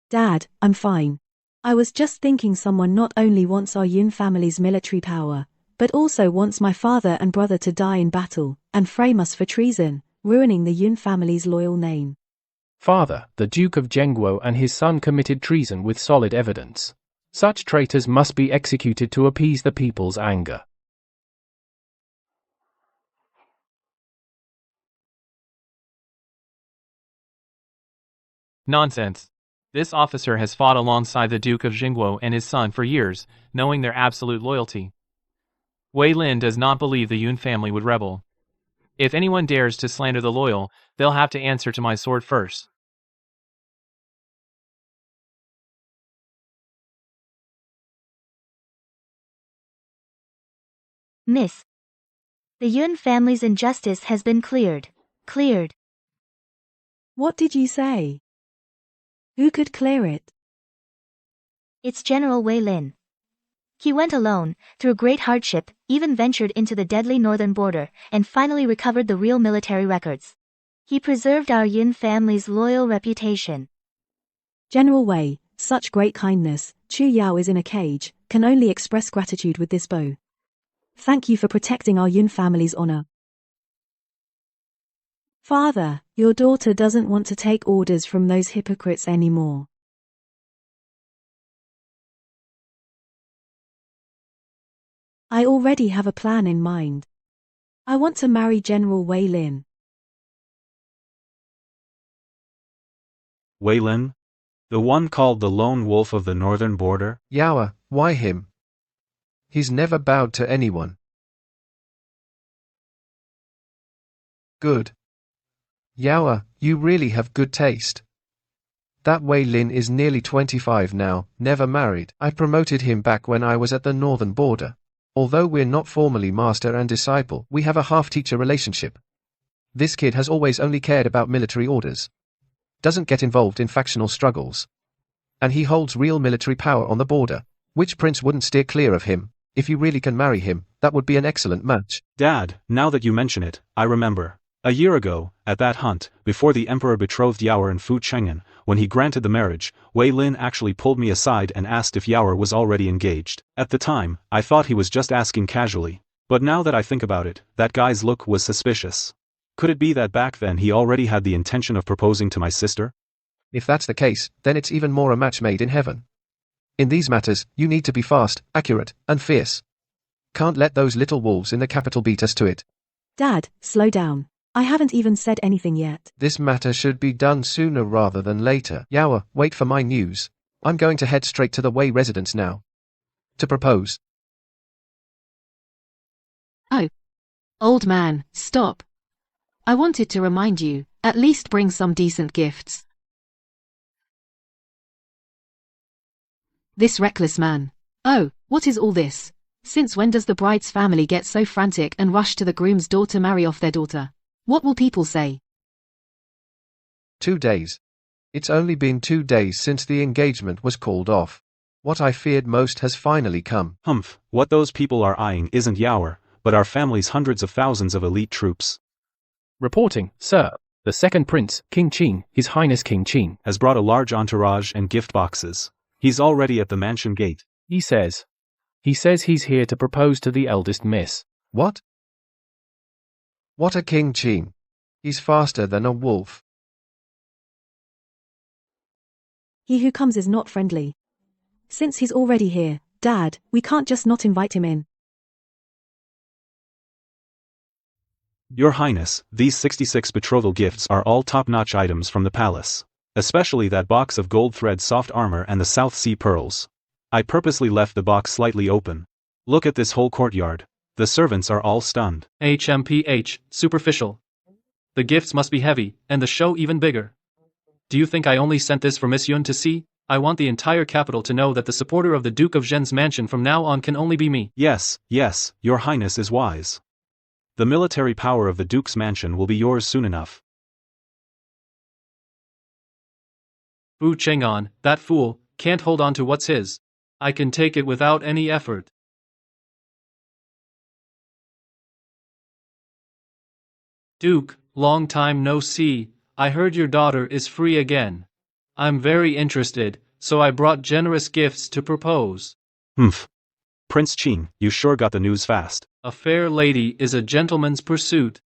Dad, I'm fine. I was just thinking someone not only wants our Yun family's military power, but also wants my father and brother to die in battle, and frame us for treason, ruining the Yun family's loyal name. Father, the Duke of Zhengguo and his son committed treason with solid evidence. Such traitors must be executed to appease the people's anger. Nonsense. This officer has fought alongside the Duke of Zhengguo and his son for years, knowing their absolute loyalty. Wei Lin does not believe the Yun family would rebel. If anyone dares to slander the loyal, they'll have to answer to my sword first. Miss. The Yun family's injustice has been cleared. Cleared. What did you say? Who could clear it? It's General Wei Lin. He went alone, through great hardship, even ventured into the deadly northern border, and finally recovered the real military records. He preserved our Yun family's loyal reputation. General Wei, such great kindness. Chuyao is in a cage, can only express gratitude with this bow. Thank you for protecting our Yun family's honor. Father, your daughter doesn't want to take orders from those hypocrites anymore. I already have a plan in mind. I want to marry General Wei Lin. Wei Lin? The one called the Lone Wolf of the Northern Border? Yaoer, why him? He's never bowed to anyone. Good. Yaoer, you really have good taste. That Wei Lin is nearly 25 now, never married. I promoted him back when I was at the northern border. Although we're not formally master and disciple, we have a half-teacher relationship. This kid has always only cared about military orders. Doesn't get involved in factional struggles. And he holds real military power on the border. Which prince wouldn't steer clear of him? If you really can marry him, that would be an excellent match. Dad, now that you mention it, I remember. A year ago, at that hunt, before the emperor betrothed Yaoer and Fu Cheng'an, when he granted the marriage, Wei Lin actually pulled me aside and asked if Yaoer was already engaged. At the time, I thought he was just asking casually. But now that I think about it, that guy's look was suspicious. Could it be that back then he already had the intention of proposing to my sister? If that's the case, then it's even more a match made in heaven. In these matters, you need to be fast, accurate, and fierce. Can't let those little wolves in the capital beat us to it. Dad, slow down. I haven't even said anything yet. This matter should be done sooner rather than later. Yaoer, wait for my news. I'm going to head straight to the Wei residence now. To propose. Oh. Old man, stop. I wanted to remind you, at least bring some decent gifts. This reckless man. Oh, what is all this? Since when does the bride's family get so frantic and rush to the groom's door to marry off their daughter? What will people say? 2 days. It's only been 2 days since the engagement was called off. What I feared most has finally come. Humph, what those people are eyeing isn't Yaoer, but our family's hundreds of thousands of elite troops. Reporting, sir. The second prince, King Qin, His Highness King Qin, Has brought a large entourage and gift boxes. He's already at the mansion gate. He says he's here to propose to the eldest miss. What? What a King Qin. He's faster than a wolf. He who comes is not friendly. Since he's already here, Dad, we can't just not invite him in. Your Highness, these 66 betrothal gifts are all top-notch items from the palace. Especially that box of gold thread soft armor and the South Sea pearls. I purposely left the box slightly open. Look at this whole courtyard. The servants are all stunned. HMPH, superficial. The gifts must be heavy, and the show even bigger. Do you think I only sent this for Miss Yun to see? I want the entire capital to know that the supporter of the Duke of Zhen's mansion from now on can only be me. Yes, your Highness is wise. The military power of the Duke's mansion will be yours soon enough. Fu Cheng'an, that fool, can't hold on to what's his. I can take it without any effort. Duke, long time no see. I heard your daughter is free again. I'm very interested, so I brought generous gifts to propose. Humph. Prince Qin, you sure got the news fast. A fair lady is a gentleman's pursuit.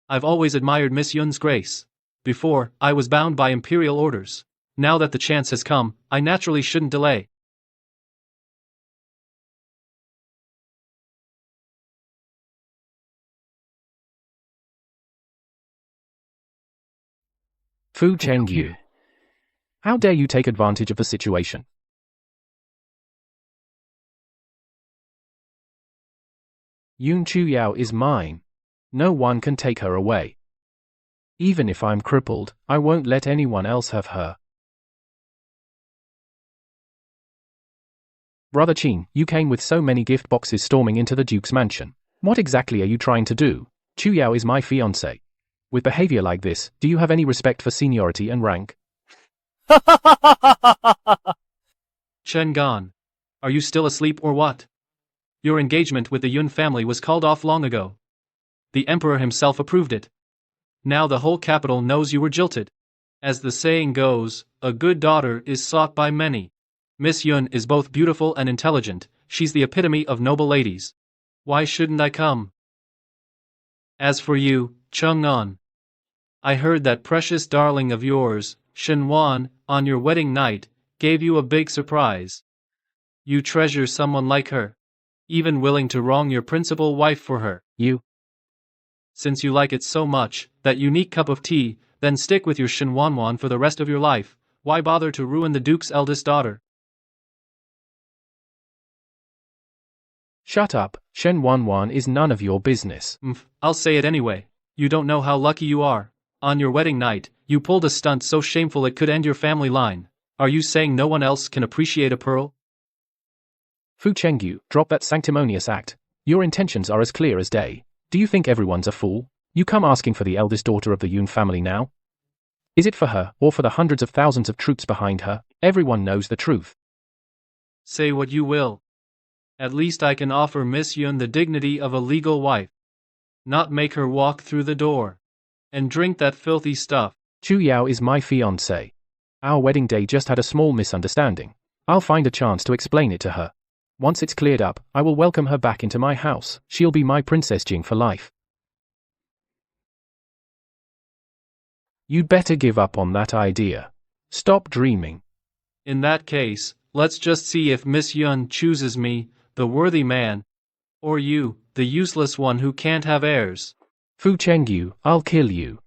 I've always admired Miss Yun's grace. Before, I was bound by imperial orders. Now that the chance has come, I naturally shouldn't delay. Fu Chengyu. How dare you take advantage of the situation? Yun Chuyao is mine. No one can take her away. Even if I'm crippled, I won't let anyone else have her. Brother Qin, you came with so many gift boxes storming into the Duke's mansion. What exactly are you trying to do? Chuyao is my fiancé. With behavior like this, do you have any respect for seniority and rank? Chen Gan, are you still asleep or what? Your engagement with the Yun family was called off long ago. The emperor himself approved it. Now the whole capital knows you were jilted. As the saying goes, a good daughter is sought by many. Miss Yun is both beautiful and intelligent. She's the epitome of noble ladies. Why shouldn't I come? As for you, Chang'an, I heard that precious darling of yours, Shenwan, on your wedding night, gave you a big surprise. You treasure someone like her, even willing to wrong your principal wife for her. Since you like it so much, that unique cup of tea, then stick with your Shenwanwan for the rest of your life. Why bother to ruin the Duke's eldest daughter? Shut up, Shen 11 is none of your business. I'll say it anyway. You don't know how lucky you are. On your wedding night, you pulled a stunt so shameful it could end your family line. Are you saying no one else can appreciate a pearl? Fu Chengyu, drop that sanctimonious act. Your intentions are as clear as day. Do you think everyone's a fool? You come asking for the eldest daughter of the Yun family now? Is it for her, or for the hundreds of thousands of troops behind her? Everyone knows the truth. Say what you will. At least I can offer Miss Yun the dignity of a legal wife. Not make her walk through the door and drink that filthy stuff. Chu Yao is my fiancée. Our wedding day just had a small misunderstanding. I'll find a chance to explain it to her. Once it's cleared up, I will welcome her back into my house. She'll be my Princess Jing for life. You'd better give up on that idea. Stop dreaming. In that case, let's just see if Miss Yun chooses me, the worthy man, or you, the useless one who can't have heirs. Fu Chengyu, I'll kill you.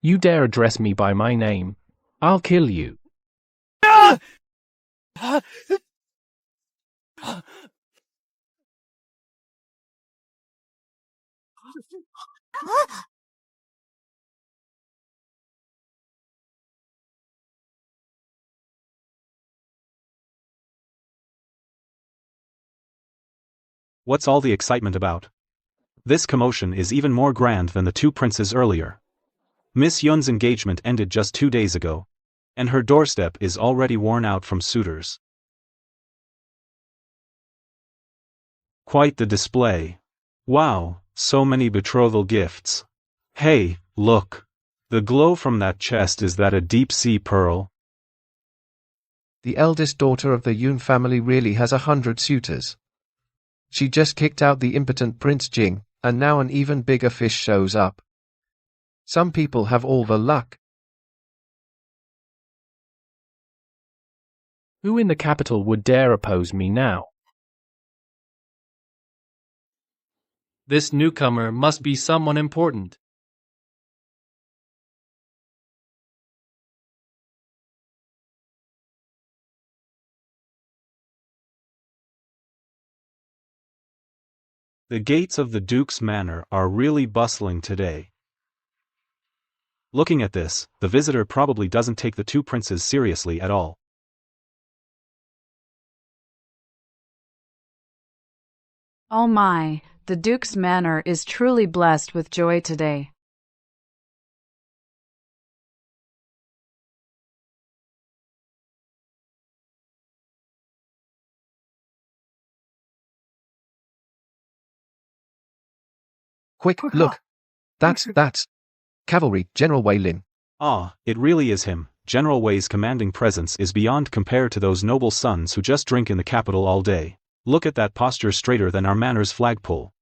You dare address me by my name, I'll kill you. What's all the excitement about? This commotion is even more grand than the two princes earlier. Miss Yun's engagement ended just 2 days ago, and her doorstep is already worn out from suitors. Quite the display. Wow, so many betrothal gifts. Hey, look. The glow from that chest, is that a deep-sea pearl? The eldest daughter of the Yun family really has 100 suitors. She just kicked out the impotent Prince Jing, and now an even bigger fish shows up. Some people have all the luck. Who in the capital would dare oppose me now? This newcomer must be someone important. The gates of the Duke's manor are really bustling today. Looking at this, the visitor probably doesn't take the two princes seriously at all. Oh my, the Duke's manor is truly blessed with joy today. Quick, look. That's Cavalry General Wei Lin. Ah, it really is him. General Wei's commanding presence is beyond compare to those noble sons who just drink in the capital all day. Look at that posture, straighter than our manor's flagpole.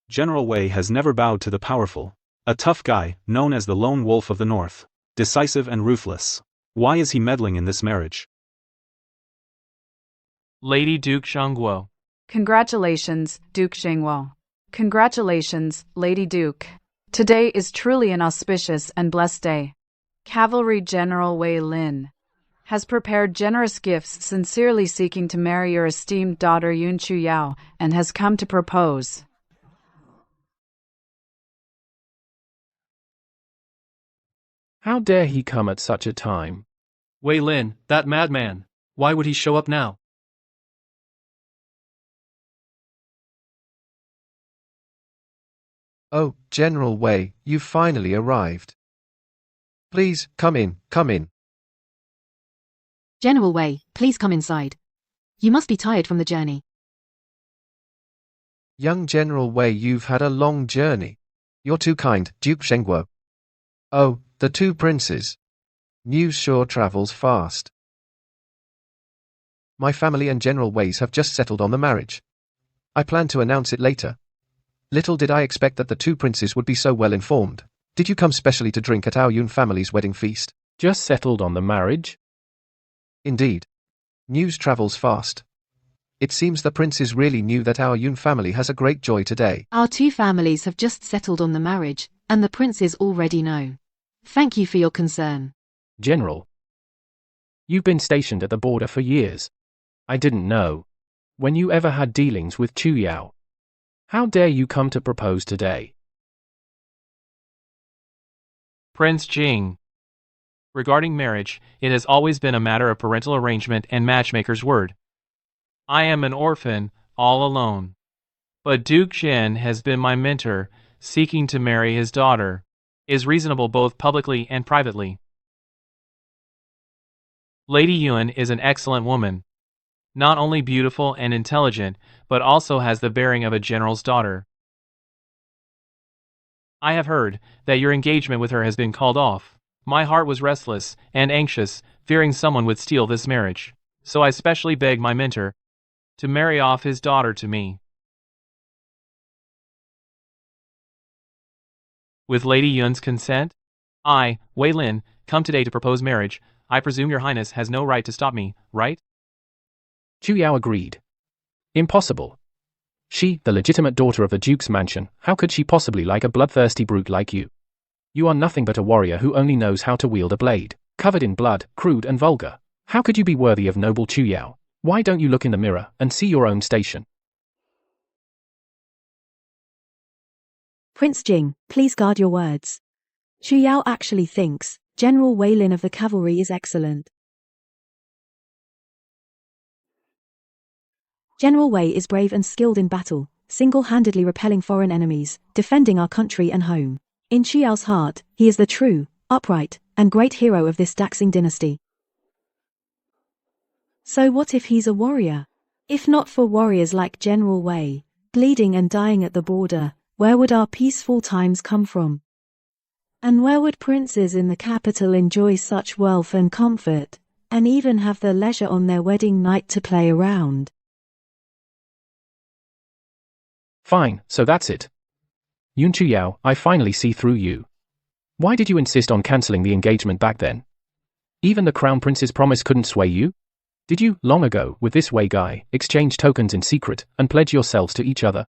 General Wei has never bowed to the powerful. A tough guy, known as the Lone Wolf of the North. Decisive and ruthless. Why is he meddling in this marriage? Lady Duke Shangguo. Congratulations, Duke Xingguo. Congratulations, Lady Duke. Today is truly an auspicious and blessed day. Cavalry General Wei Lin has prepared generous gifts, sincerely seeking to marry your esteemed daughter Yun Chu Yao, and has come to propose. How dare he come at such a time? Wei Lin, that madman. Why would he show up now? Oh, General Wei, you've finally arrived. Please, come in, come in. General Wei, please come inside. You must be tired from the journey. Young General Wei, you've had a long journey. You're too kind, Duke Shengguo. Oh, the two princes. News sure travels fast. My family and General Wei's have just settled on the marriage. I plan to announce it later. Little did I expect that the two princes would be so well informed. Did you come specially to drink at our Yun family's wedding feast? Just settled on the marriage? Indeed. News travels fast. It seems the princes really knew that our Yun family has a great joy today. Our two families have just settled on the marriage, and the princes already know. Thank you for your concern. General. You've been stationed at the border for years. I didn't know. when you ever had dealings with Chu Yao. How dare you come to propose today? Prince Jing. Regarding marriage, it has always been a matter of parental arrangement and matchmaker's word. I am an orphan, all alone. But Duke Zhen has been my mentor, seeking to marry his daughter. Is reasonable both publicly and privately. Lady Yuan is an excellent woman. Not only beautiful and intelligent, but also has the bearing of a general's daughter. I have heard that your engagement with her has been called off. My heart was restless and anxious, fearing someone would steal this marriage. So I specially begged my mentor to marry off his daughter to me. With Lady Yun's consent, I, Wei Lin, come today to propose marriage. I presume your highness has no right to stop me, right? Chu Yao agreed. Impossible. She, the legitimate daughter of the Duke's mansion, how could she possibly like a bloodthirsty brute like you? You are nothing but a warrior who only knows how to wield a blade, covered in blood, crude and vulgar. How could you be worthy of noble Chu Yao? Why don't you look in the mirror and see your own station? Prince Jing, please guard your words. Chu Yao actually thinks General Wei Lin of the cavalry is excellent. General Wei is brave and skilled in battle, single-handedly repelling foreign enemies, defending our country and home. In Chu Yao's heart, he is the true, upright, and great hero of this Daxing dynasty. So what if he's a warrior? If not for warriors like General Wei, bleeding and dying at the border, where would our peaceful times come from? And where would princes in the capital enjoy such wealth and comfort, and even have the leisure on their wedding night to play around? Fine, so that's it. Yun Chu Yao, I finally see through you. Why did you insist on cancelling the engagement back then? Even the crown prince's promise couldn't sway you? Did you, long ago, with this Wei guy, exchange tokens in secret and pledge yourselves to each other?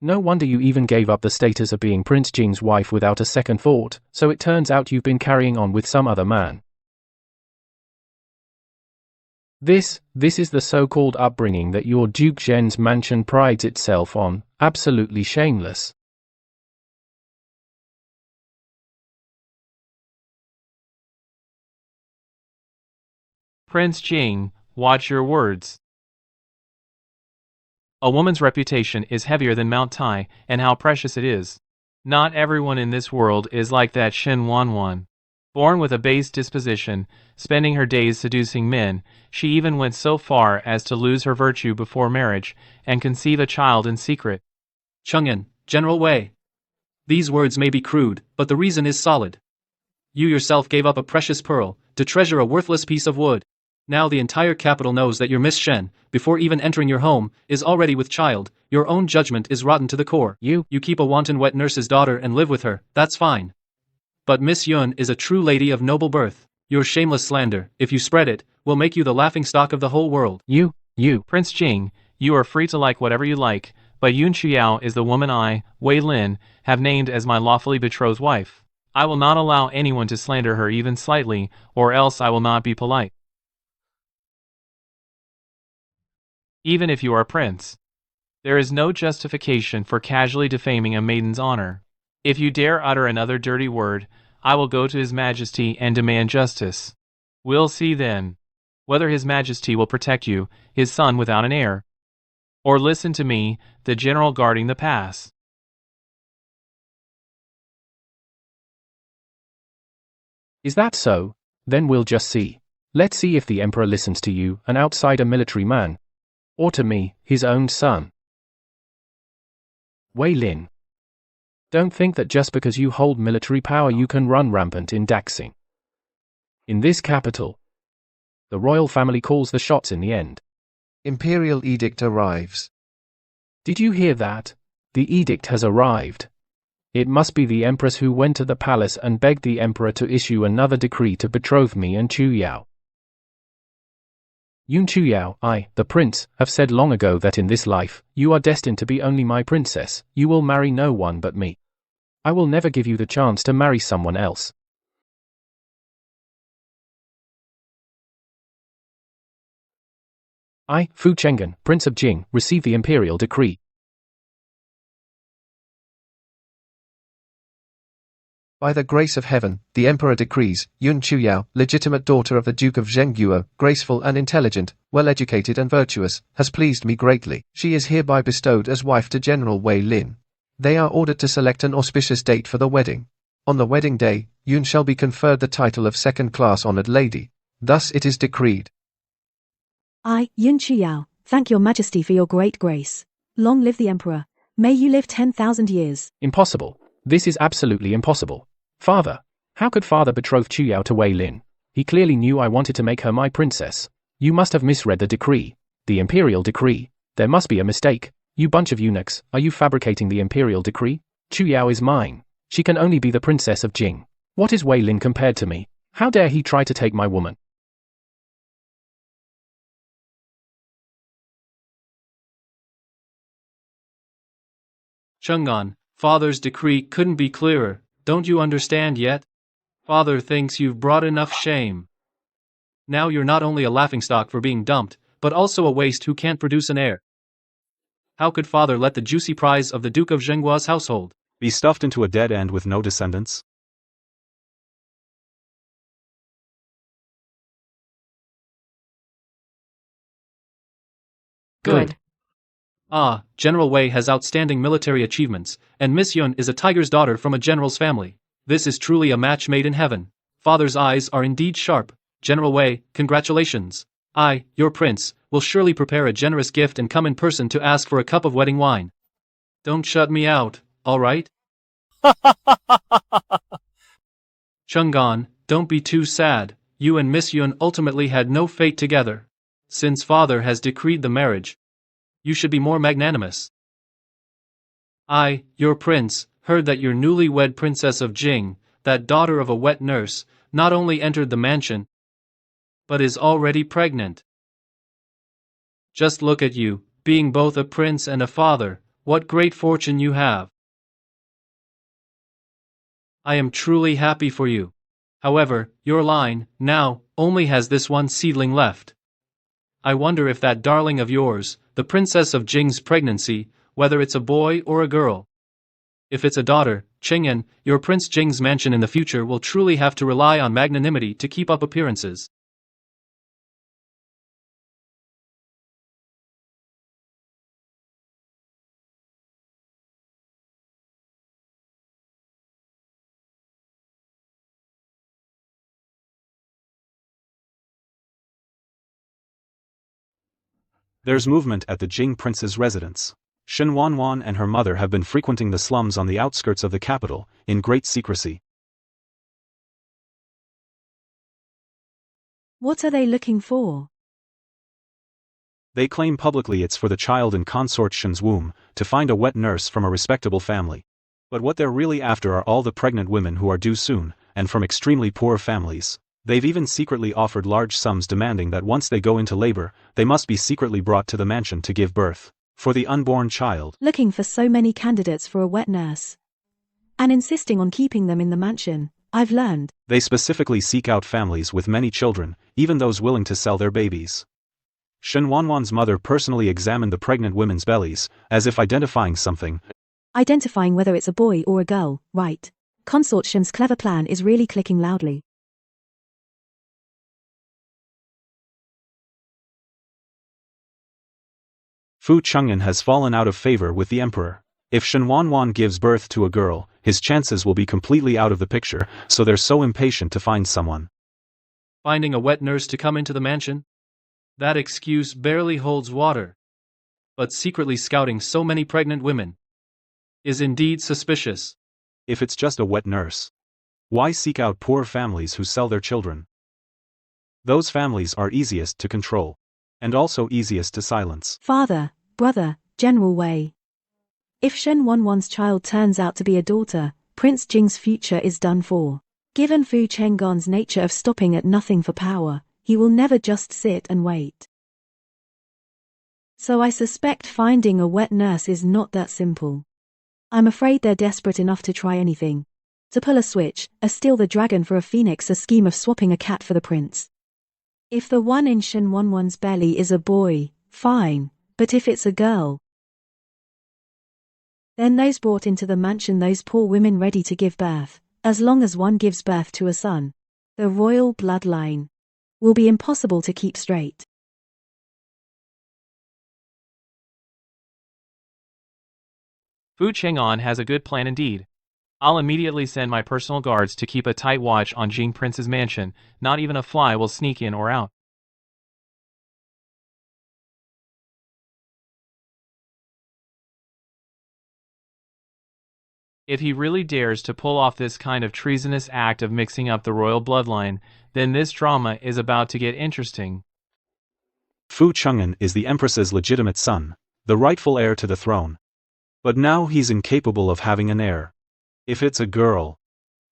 No wonder you even gave up the status of being Prince Jing's wife without a second thought, so it turns out you've been carrying on with some other man. This is the so-called upbringing that your Duke Zhen's mansion prides itself on, absolutely shameless. Prince Jing, watch your words. A woman's reputation is heavier than Mount Tai, and how precious it is. Not everyone in this world is like that Shen Wanwan. Born with a base disposition, spending her days seducing men, she even went so far as to lose her virtue before marriage, and conceive a child in secret. Chang'an, General Wei. These words may be crude, but the reason is solid. You yourself gave up a precious pearl, to treasure a worthless piece of wood. Now the entire capital knows that your Miss Shen, before even entering your home, is already with child. Your own judgment is rotten to the core. You keep a wanton wet nurse's daughter and live with her, that's fine. But Miss Yun is a true lady of noble birth. Your shameless slander, if you spread it, will make you the laughingstock of the whole world. You. Prince Jing, you are free to like whatever you like, but Yun Chu Yao is the woman I, Wei Lin, have named as my lawfully betrothed wife. I will not allow anyone to slander her even slightly, or else I will not be polite. Even if you are a prince, there is no justification for casually defaming a maiden's honor. If you dare utter another dirty word, I will go to His Majesty and demand justice. We'll see then whether His Majesty will protect you, his son without an heir, or listen to me, the general guarding the pass. Is that so? Then we'll just see. Let's see if the Emperor listens to you, an outsider military man. Or to me, his own son. Wei Lin. Don't think that just because you hold military power you can run rampant in Daxing. In this capital, the royal family calls the shots in the end. Imperial edict arrives. Did you hear that? The edict has arrived. It must be the Empress who went to the palace and begged the Emperor to issue another decree to betroth me and Chu Yao. Yun Chu Yao, I, the prince, have said long ago that in this life, you are destined to be only my princess, you will marry no one but me. I will never give you the chance to marry someone else. I, Fu Chenggan, Prince of Jing, receive the imperial decree. By the grace of heaven, the Emperor decrees, Yun Chuyao, legitimate daughter of the Duke of Zhengguo, graceful and intelligent, well-educated and virtuous, has pleased me greatly. She is hereby bestowed as wife to General Wei Lin. They are ordered to select an auspicious date for the wedding. On the wedding day, Yun shall be conferred the title of second-class honored lady. Thus it is decreed. I, Yun Chuyao, thank your majesty for your great grace. Long live the emperor. May you live 10,000 years. Impossible. This is absolutely impossible. Father, how could father betroth Chuyao to Wei Lin? He clearly knew I wanted to make her my princess. You must have misread the decree. The imperial decree. There must be a mistake. You bunch of eunuchs, are you fabricating the imperial decree? Chuyao is mine. She can only be the princess of Jing. What is Wei Lin compared to me? How dare he try to take my woman? Chang'an, father's decree couldn't be clearer. Don't you understand yet? Father thinks you've brought enough shame. Now you're not only a laughingstock for being dumped, but also a waste who can't produce an heir. How could father let the juicy prize of the Duke of Zhengguo's household be stuffed into a dead end with no descendants? Good. Ah, General Wei has outstanding military achievements, and Miss Yun is a tiger's daughter from a general's family. This is truly a match made in heaven. Father's eyes are indeed sharp. General Wei, congratulations. I, your prince, will surely prepare a generous gift and come in person to ask for a cup of wedding wine. Don't shut me out, all right? Chang'an, don't be too sad. You and Miss Yun ultimately had no fate together. Since father has decreed the marriage, you should be more magnanimous. I, your prince, heard that your newlywed princess of Jing, that daughter of a wet nurse, not only entered the mansion, but is already pregnant. Just look at you, being both a prince and a father, what great fortune you have. I am truly happy for you. However, your line, now, only has this one seedling left. I wonder if that darling of yours, the princess of Jing's pregnancy, whether it's a boy or a girl. If it's a daughter, Cheng'an, your Prince Jing's mansion in the future will truly have to rely on magnanimity to keep up appearances. There's movement at the Jing prince's residence. Shen Wanwan and her mother have been frequenting the slums on the outskirts of the capital, in great secrecy. What are they looking for? They claim publicly it's for the child in consort Shen's womb, to find a wet nurse from a respectable family. But what they're really after are all the pregnant women who are due soon, and from extremely poor families. They've even secretly offered large sums demanding that once they go into labor, they must be secretly brought to the mansion to give birth. For the unborn child. Looking for so many candidates for a wet nurse. And insisting on keeping them in the mansion, I've learned. They specifically seek out families with many children, even those willing to sell their babies. Shen Wanwan's mother personally examined the pregnant women's bellies, as if identifying something. Identifying whether it's a boy or a girl, right. Consort Shen's clever plan is really clicking loudly. Fu Cheng'an has fallen out of favor with the emperor. If Shen Wanwan gives birth to a girl, his chances will be completely out of the picture, so they're so impatient to find someone. Finding a wet nurse to come into the mansion? That excuse barely holds water. But secretly scouting so many pregnant women is indeed suspicious. If it's just a wet nurse, why seek out poor families who sell their children? Those families are easiest to control. And also easiest to silence. Father, brother, General Wei. If Shen Wanwan's child turns out to be a daughter, Prince Jing's future is done for. Given Fu Chenggan's nature of stopping at nothing for power, he will never just sit and wait. So I suspect finding a wet nurse is not that simple. I'm afraid they're desperate enough to try anything. To pull a switch, a steal the dragon for a phoenix, a scheme of swapping a cat for the prince. If the one in Shen Wanwan's belly is a boy, Fine, but if it's a girl? Then those brought into the mansion, those poor women ready to give birth, as long as one gives birth to a son, the royal bloodline will be impossible to keep straight. Fu Chang'an has a good plan indeed. I'll immediately send my personal guards to keep a tight watch on Jing Prince's mansion. Not even a fly will sneak in or out. If he really dares to pull off this kind of treasonous act of mixing up the royal bloodline, then this drama is about to get interesting. Fu Chang'an is the Empress's legitimate son, the rightful heir to the throne. But now he's incapable of having an heir. If it's a girl,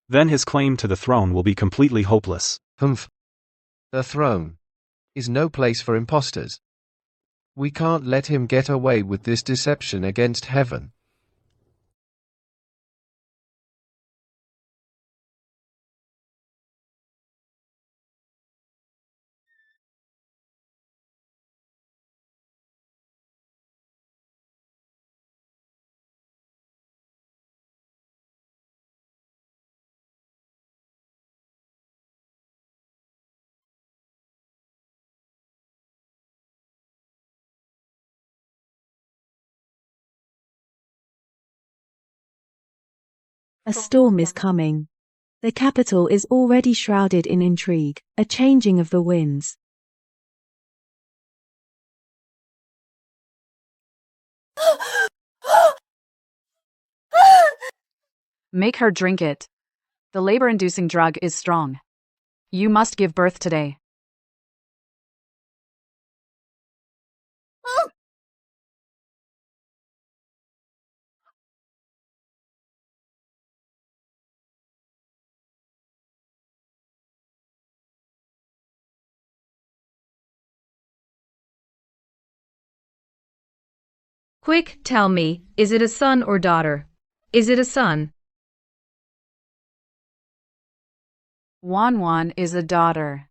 then his claim to the throne will be completely hopeless. Humph. The throne is no place for imposters. We can't let him get away with this deception against heaven. A storm is coming. The capital is already shrouded in intrigue, a changing of the winds. Make her drink it. The labor-inducing drug is strong. You must give birth today. Quick, tell me, is it a son or daughter? Is it a son? Wan is a daughter.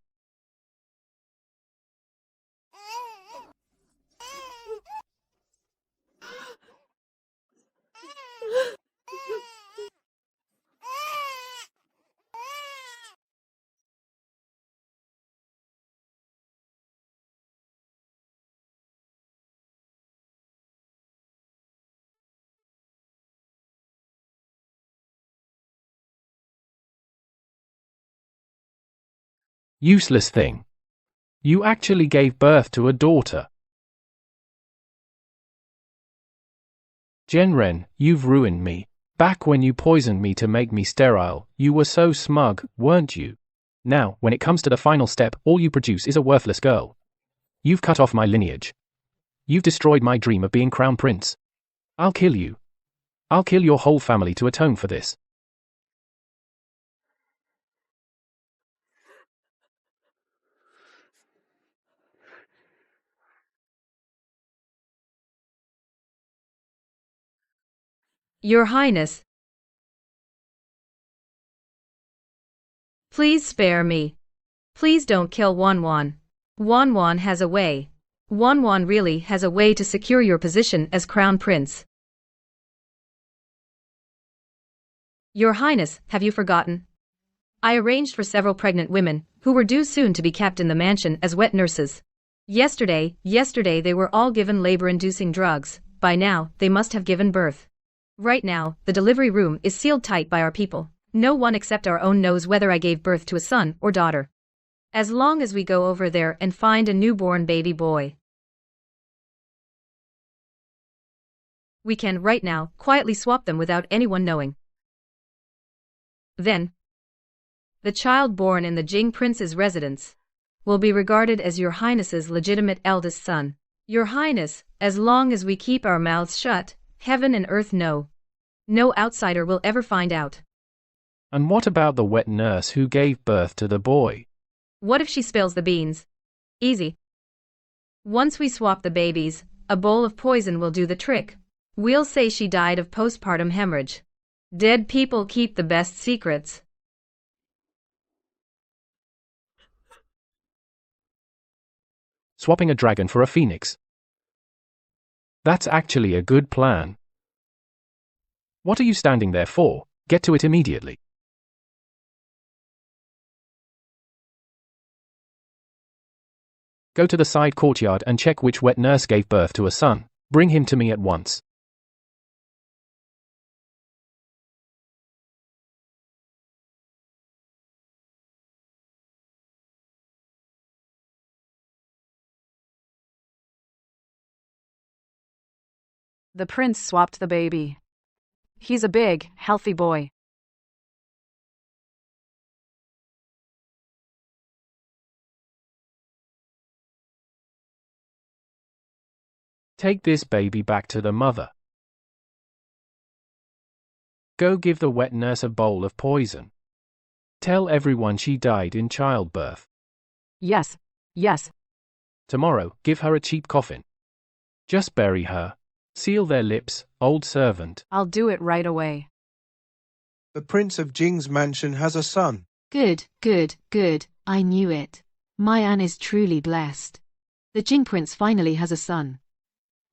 Useless thing. You actually gave birth to a daughter. Genren, you've ruined me. Back when you poisoned me to make me sterile, you were so smug, weren't you? Now, when it comes to the final step, all you produce is a worthless girl. You've cut off my lineage. You've destroyed my dream of being crown prince. I'll kill you. I'll kill your whole family to atone for this. Your Highness, please spare me. Please don't kill Wanwan. Wanwan has a way. Wanwan really has a way to secure your position as crown prince. Your Highness, have you forgotten? I arranged for several pregnant women, who were due soon to be kept in the mansion as wet nurses. Yesterday they were all given labor-inducing drugs. By now, they must have given birth. Right now, the delivery room is sealed tight by our people. No one except our own knows whether I gave birth to a son or daughter. As long as we go over there and find a newborn baby boy, we can, right now, quietly swap them without anyone knowing. Then, the child born in the Jing Prince's residence will be regarded as Your Highness's legitimate eldest son. Your Highness, as long as we keep our mouths shut, heaven and earth know. No outsider will ever find out. And what about the wet nurse who gave birth to the boy? What if she spills the beans? Easy. Once we swap the babies, a bowl of poison will do the trick. We'll say she died of postpartum hemorrhage. Dead people keep the best secrets. Swapping a dragon for a phoenix. That's actually a good plan. What are you standing there for? Get to it immediately. Go to the side courtyard and check which wet nurse gave birth to a son. Bring him to me at once. The prince swapped the baby. He's a big, healthy boy. Take this baby back to the mother. Go give the wet nurse a bowl of poison. Tell everyone she died in childbirth. Yes, yes. Tomorrow, give her a cheap coffin. Just bury her. Seal their lips, old servant. I'll do it right away. The Prince of Jing's mansion has a son. Good, good, good, I knew it. My Anne is truly blessed. The Jing Prince finally has a son.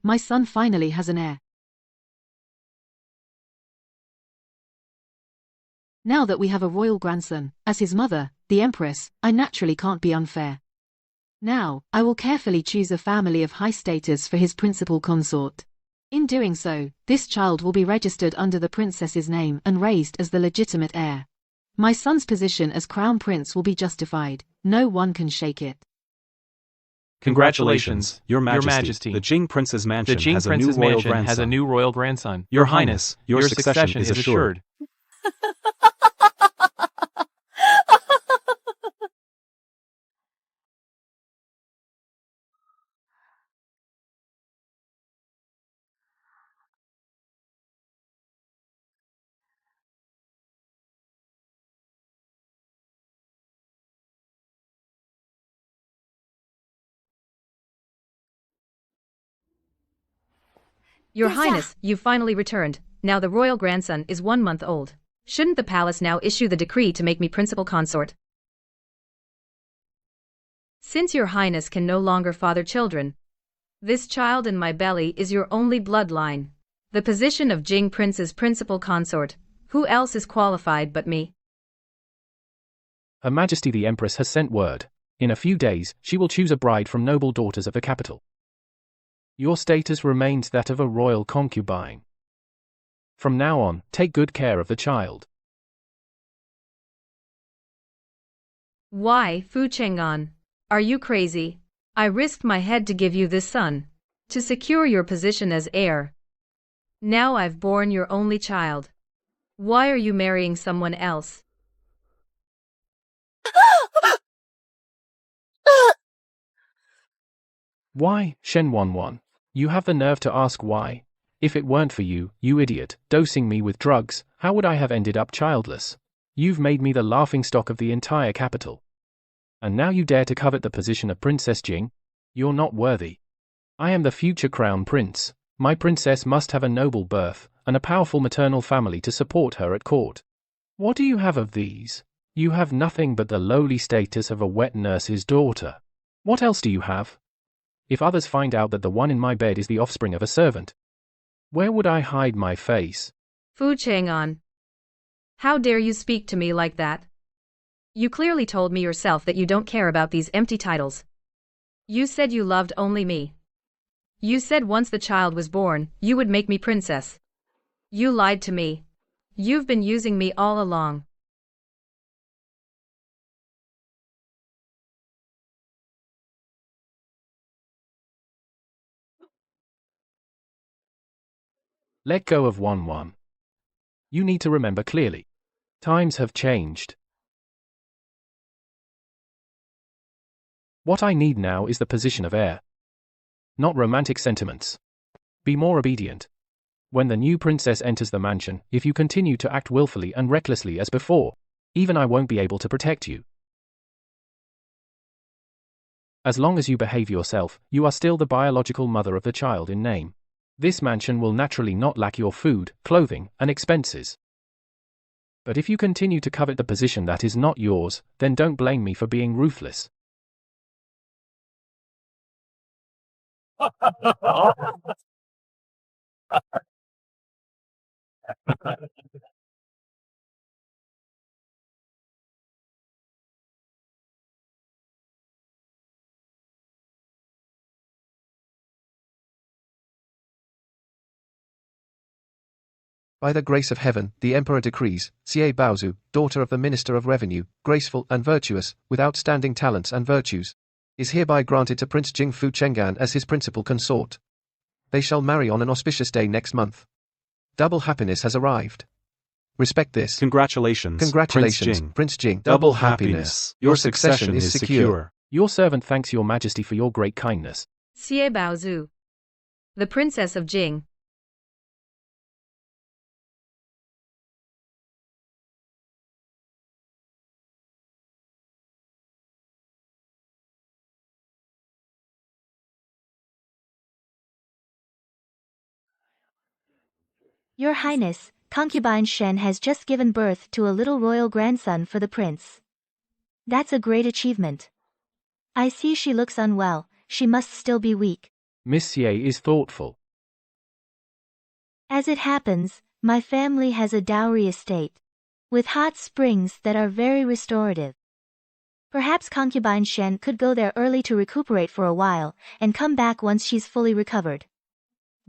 My son finally has an heir. Now that we have a royal grandson, as his mother, the Empress, I naturally can't be unfair. Now, I will carefully choose a family of high status for his principal consort. In doing so, this child will be registered under the princess's name and raised as the legitimate heir. My son's position as crown prince will be justified. No one can shake it. Congratulations, Your Majesty. The Jing Prince's mansion has a new royal grandson. Your Highness, your succession is assured. Your Highness, you've finally returned. Now the royal grandson is 1 month old. Shouldn't the palace now issue the decree to make me principal consort? Since your Highness can no longer father children, this child in my belly is your only bloodline. The position of Jing Prince's principal consort. Who else is qualified but me? Her Majesty the Empress has sent word. In a few days, she will choose a bride from noble daughters of the capital. Your status remains that of a royal concubine. From now on, take good care of the child. Why, Fu Cheng'an? Are you crazy? I risked my head to give you this son, to secure your position as heir. Now I've borne your only child. Why are you marrying someone else? Why, Shen Wanwan? You have the nerve to ask why? If it weren't for you, you idiot, dosing me with drugs, how would I have ended up childless? You've made me the laughingstock of the entire capital. And now you dare to covet the position of Princess Jing? You're not worthy. I am the future crown prince. My princess must have a noble birth, and a powerful maternal family to support her at court. What do you have of these? You have nothing but the lowly status of a wet nurse's daughter. What else do you have? If others find out that the one in my bed is the offspring of a servant, where would I hide my face? Fu Chang'an. How dare you speak to me like that? You clearly told me yourself that you don't care about these empty titles. You said you loved only me. You said once the child was born, you would make me princess. You lied to me. You've been using me all along. Let go of Wanwan. You need to remember clearly. Times have changed. What I need now is the position of heir. Not romantic sentiments. Be more obedient. When the new princess enters the mansion, if you continue to act willfully and recklessly as before, even I won't be able to protect you. As long as you behave yourself, you are still the biological mother of the child in name. This mansion will naturally not lack your food, clothing, and expenses. But if you continue to covet the position that is not yours, then don't blame me for being ruthless. By the grace of heaven, the Emperor decrees, Xie Baozu, daughter of the Minister of Revenue, graceful and virtuous, with outstanding talents and virtues, is hereby granted to Prince Jing Fu Chenggan as his principal consort. They shall marry on an auspicious day next month. Double happiness has arrived. Respect this. Congratulations, Congratulations, Prince Jing. Double happiness. Your succession is secure. Your servant thanks your majesty for your great kindness. Xie Baozu, the Princess of Jing. Your Highness, concubine Shen has just given birth to a little royal grandson for the prince. That's a great achievement. I see she looks unwell, she must still be weak. Miss Xie is thoughtful. As it happens, my family has a dowry estate, with hot springs that are very restorative. Perhaps concubine Shen could go there early to recuperate for a while, and come back once she's fully recovered.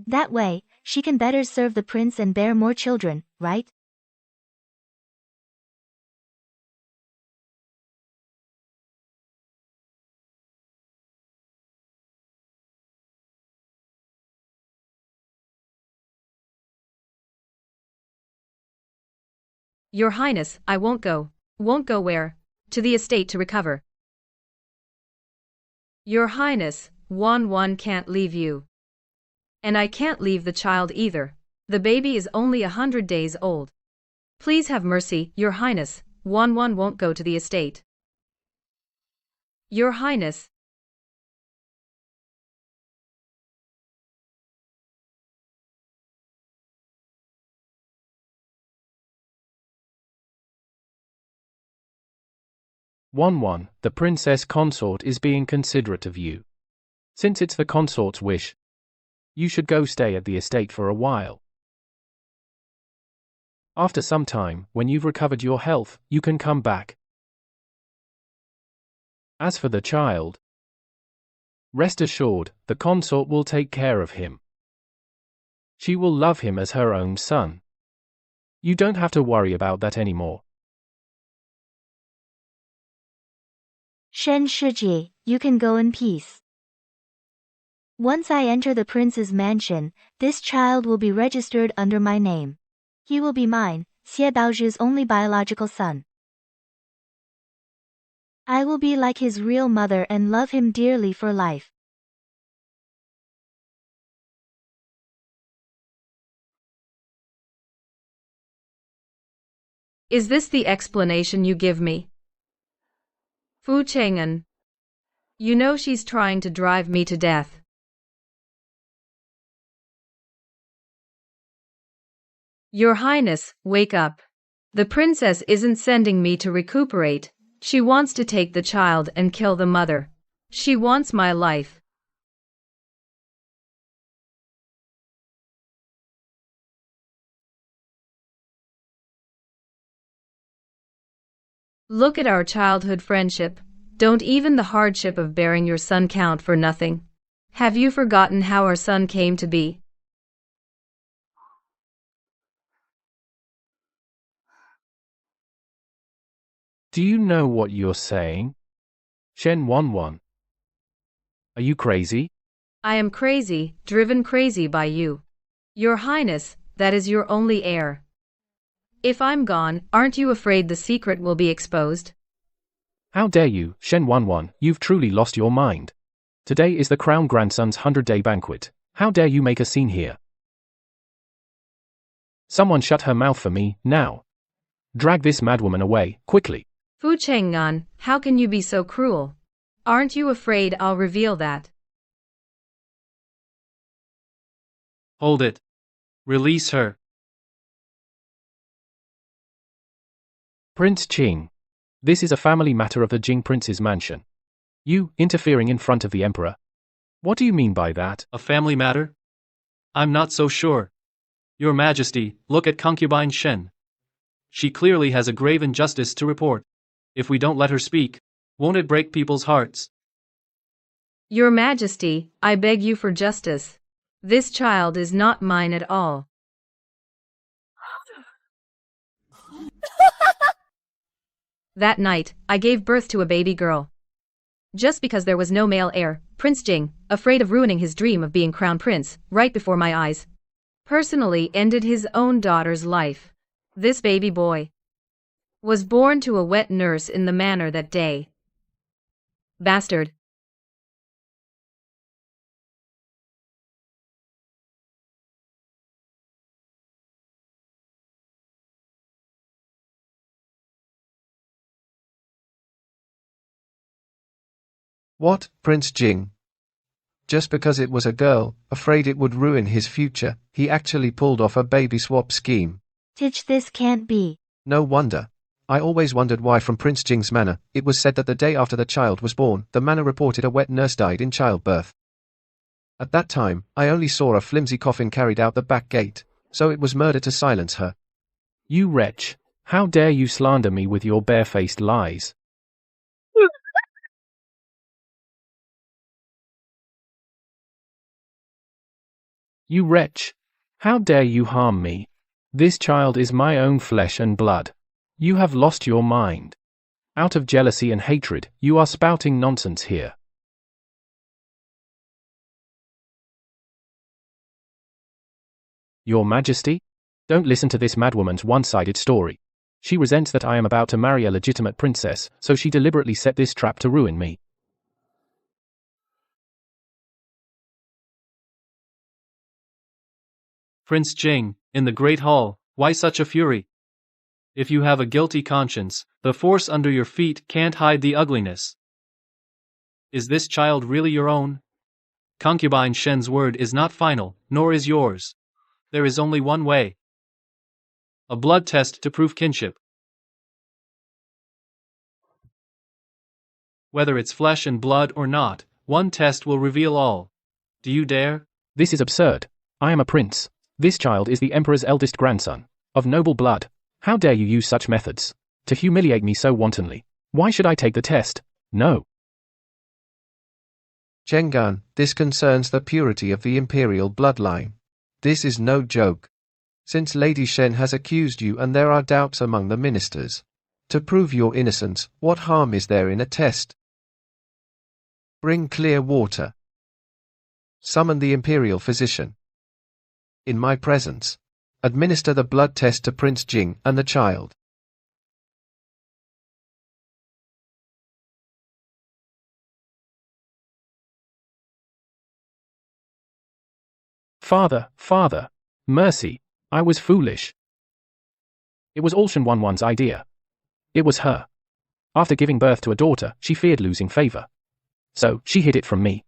That way, she can better serve the prince and bear more children, right? Your Highness, I won't go. Won't go where? To the estate to recover. Your Highness, Wan can't leave you. And I can't leave the child either. The baby is only 100 days old. Please have mercy, Your Highness. Wan won't go to the estate. Your Highness. Wan, the princess consort is being considerate of you. Since it's the consort's wish, you should go stay at the estate for a while. After some time, when you've recovered your health, you can come back. As for the child, rest assured, the consort will take care of him. She will love him as her own son. You don't have to worry about that anymore. Shen Shiji, you can go in peace. Once I enter the prince's mansion, this child will be registered under my name. He will be mine, Xie Baozhu's only biological son. I will be like his real mother and love him dearly for life. Is this the explanation you give me? Fu Cheng'an. You know she's trying to drive me to death. Your Highness, wake up. The princess isn't sending me to recuperate. She wants to take the child and kill the mother. She wants my life. Look at our childhood friendship. Don't even the hardship of bearing your son count for nothing? Have you forgotten how our son came to be? Do you know what you're saying? Shen Wan. Are you crazy? I am crazy, driven crazy by you. Your Highness, that is your only heir. If I'm gone, aren't you afraid the secret will be exposed? How dare you, Shen Wan, you've truly lost your mind. Today is the crown grandson's 100-day banquet. How dare you make a scene here? Someone shut her mouth for me, now. Drag this madwoman away, quickly. Fu Cheng'an, how can you be so cruel? Aren't you afraid I'll reveal that? Hold it. Release her. Prince Qing. This is a family matter of the Jing Prince's mansion. You, interfering in front of the Emperor. What do you mean by that? A family matter? I'm not so sure. Your Majesty, look at concubine Shen. She clearly has a grave injustice to report. If we don't let her speak, won't it break people's hearts? Your Majesty, I beg you for justice. This child is not mine at all. That night, I gave birth to a baby girl. Just because there was no male heir, Prince Jing, afraid of ruining his dream of being crown prince, right before my eyes, personally ended his own daughter's life. This baby boy was born to a wet nurse in the manor that day. Bastard. What, Prince Jing? Just because it was a girl, afraid it would ruin his future, he actually pulled off a baby swap scheme. This can't be. No wonder. I always wondered why from Prince Jing's manor, it was said that the day after the child was born, the manor reported a wet nurse died in childbirth. At that time, I only saw a flimsy coffin carried out the back gate, so it was murder to silence her. You wretch! How dare you slander me with your barefaced lies? You wretch! How dare you harm me? This child is my own flesh and blood. You have lost your mind. Out of jealousy and hatred, you are spouting nonsense here. Your Majesty? Don't listen to this madwoman's one-sided story. She resents that I am about to marry a legitimate princess, so she deliberately set this trap to ruin me. Prince Jing, in the Great Hall, why such a fury? If you have a guilty conscience, the force under your feet can't hide the ugliness. Is this child really your own? Concubine Shen's word is not final, nor is yours. There is only one way. A blood test to prove kinship. Whether it's flesh and blood or not, one test will reveal all. Do you dare? This is absurd. I am a prince. This child is the emperor's eldest grandson, of noble blood. How dare you use such methods to humiliate me so wantonly? Why should I take the test? No. Zhenggan, this concerns the purity of the imperial bloodline. This is no joke. Since Lady Shen has accused you and there are doubts among the ministers. To prove your innocence, what harm is there in a test? Bring clear water. Summon the imperial physician. In my presence, administer the blood test to Prince Jing and the child. Father, mercy, I was foolish. It was all Shen Wanwan's idea. It was her. After giving birth to a daughter, she feared losing favor. So, she hid it from me.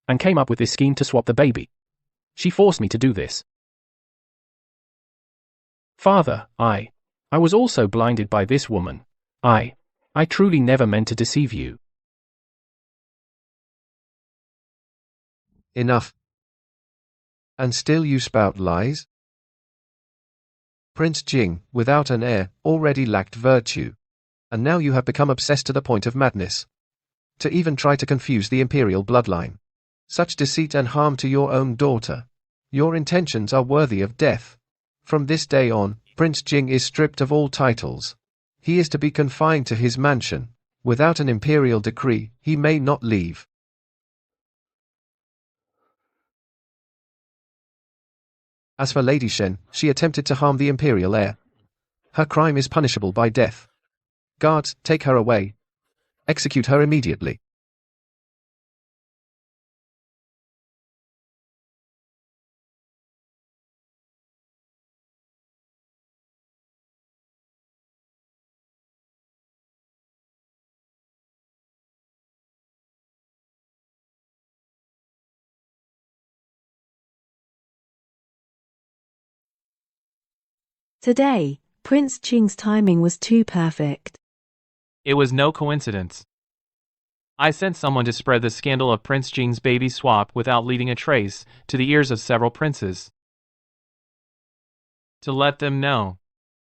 And came up with this scheme to swap the baby. She forced me to do this. Father, I was also blinded by this woman. I truly never meant to deceive you. Enough. And still you spout lies? Prince Jing, without an heir, already lacked virtue. And now you have become obsessed to the point of madness. To even try to confuse the imperial bloodline. Such deceit and harm to your own daughter. Your intentions are worthy of death. From this day on, Prince Jing is stripped of all titles. He is to be confined to his mansion. Without an imperial decree, he may not leave. As for Lady Shen, she attempted to harm the imperial heir. Her crime is punishable by death. Guards, take her away. Execute her immediately. Today, Prince Jing's timing was too perfect. It was no coincidence. I sent someone to spread the scandal of Prince Jing's baby swap without leaving a trace to the ears of several princes. To let them know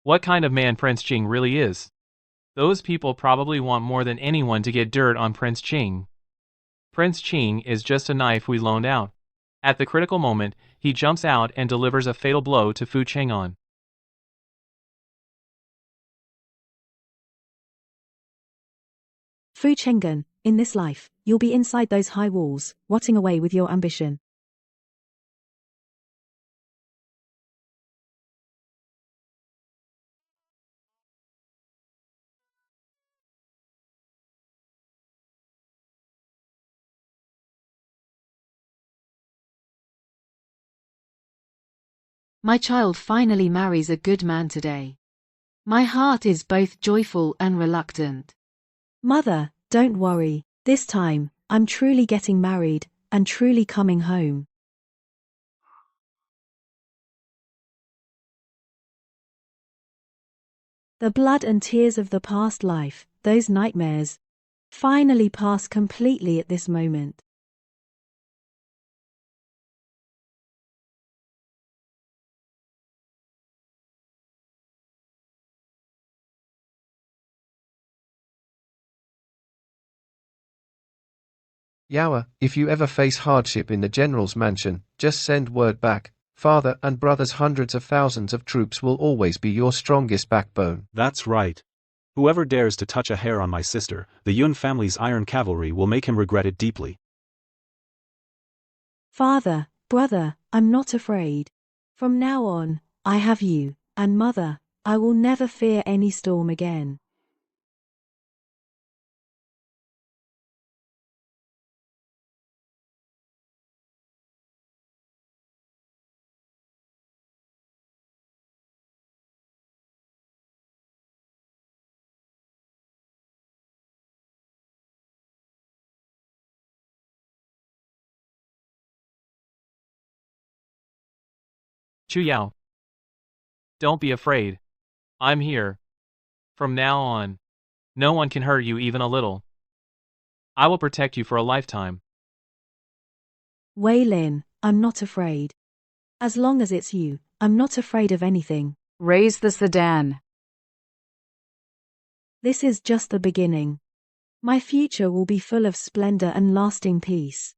what kind of man Prince Jing really is. Those people probably want more than anyone to get dirt on Prince Jing. Prince Jing is just a knife we loaned out. At the critical moment, he jumps out and delivers a fatal blow to Fu Chang'an. Fu Cheng'an, in this life, you'll be inside those high walls, rotting away with your ambition. My child finally marries a good man today. My heart is both joyful and reluctant. Mother, don't worry. This time, I'm truly getting married, and truly coming home. The blood and tears of the past life, those nightmares, finally pass completely at this moment. Yawa, if you ever face hardship in the general's mansion, just send word back. Father and brothers, hundreds of thousands of troops will always be your strongest backbone. That's right. Whoever dares to touch a hair on my sister, the Yun family's iron cavalry will make him regret it deeply. Father, brother, I'm not afraid. From now on, I have you, and mother, I will never fear any storm again. Chu Yao. Don't be afraid. I'm here. From now on, no one can hurt you even a little. I will protect you for a lifetime. Wei Lin, I'm not afraid. As long as it's you, I'm not afraid of anything. Raise the sedan. This is just the beginning. My future will be full of splendor and lasting peace.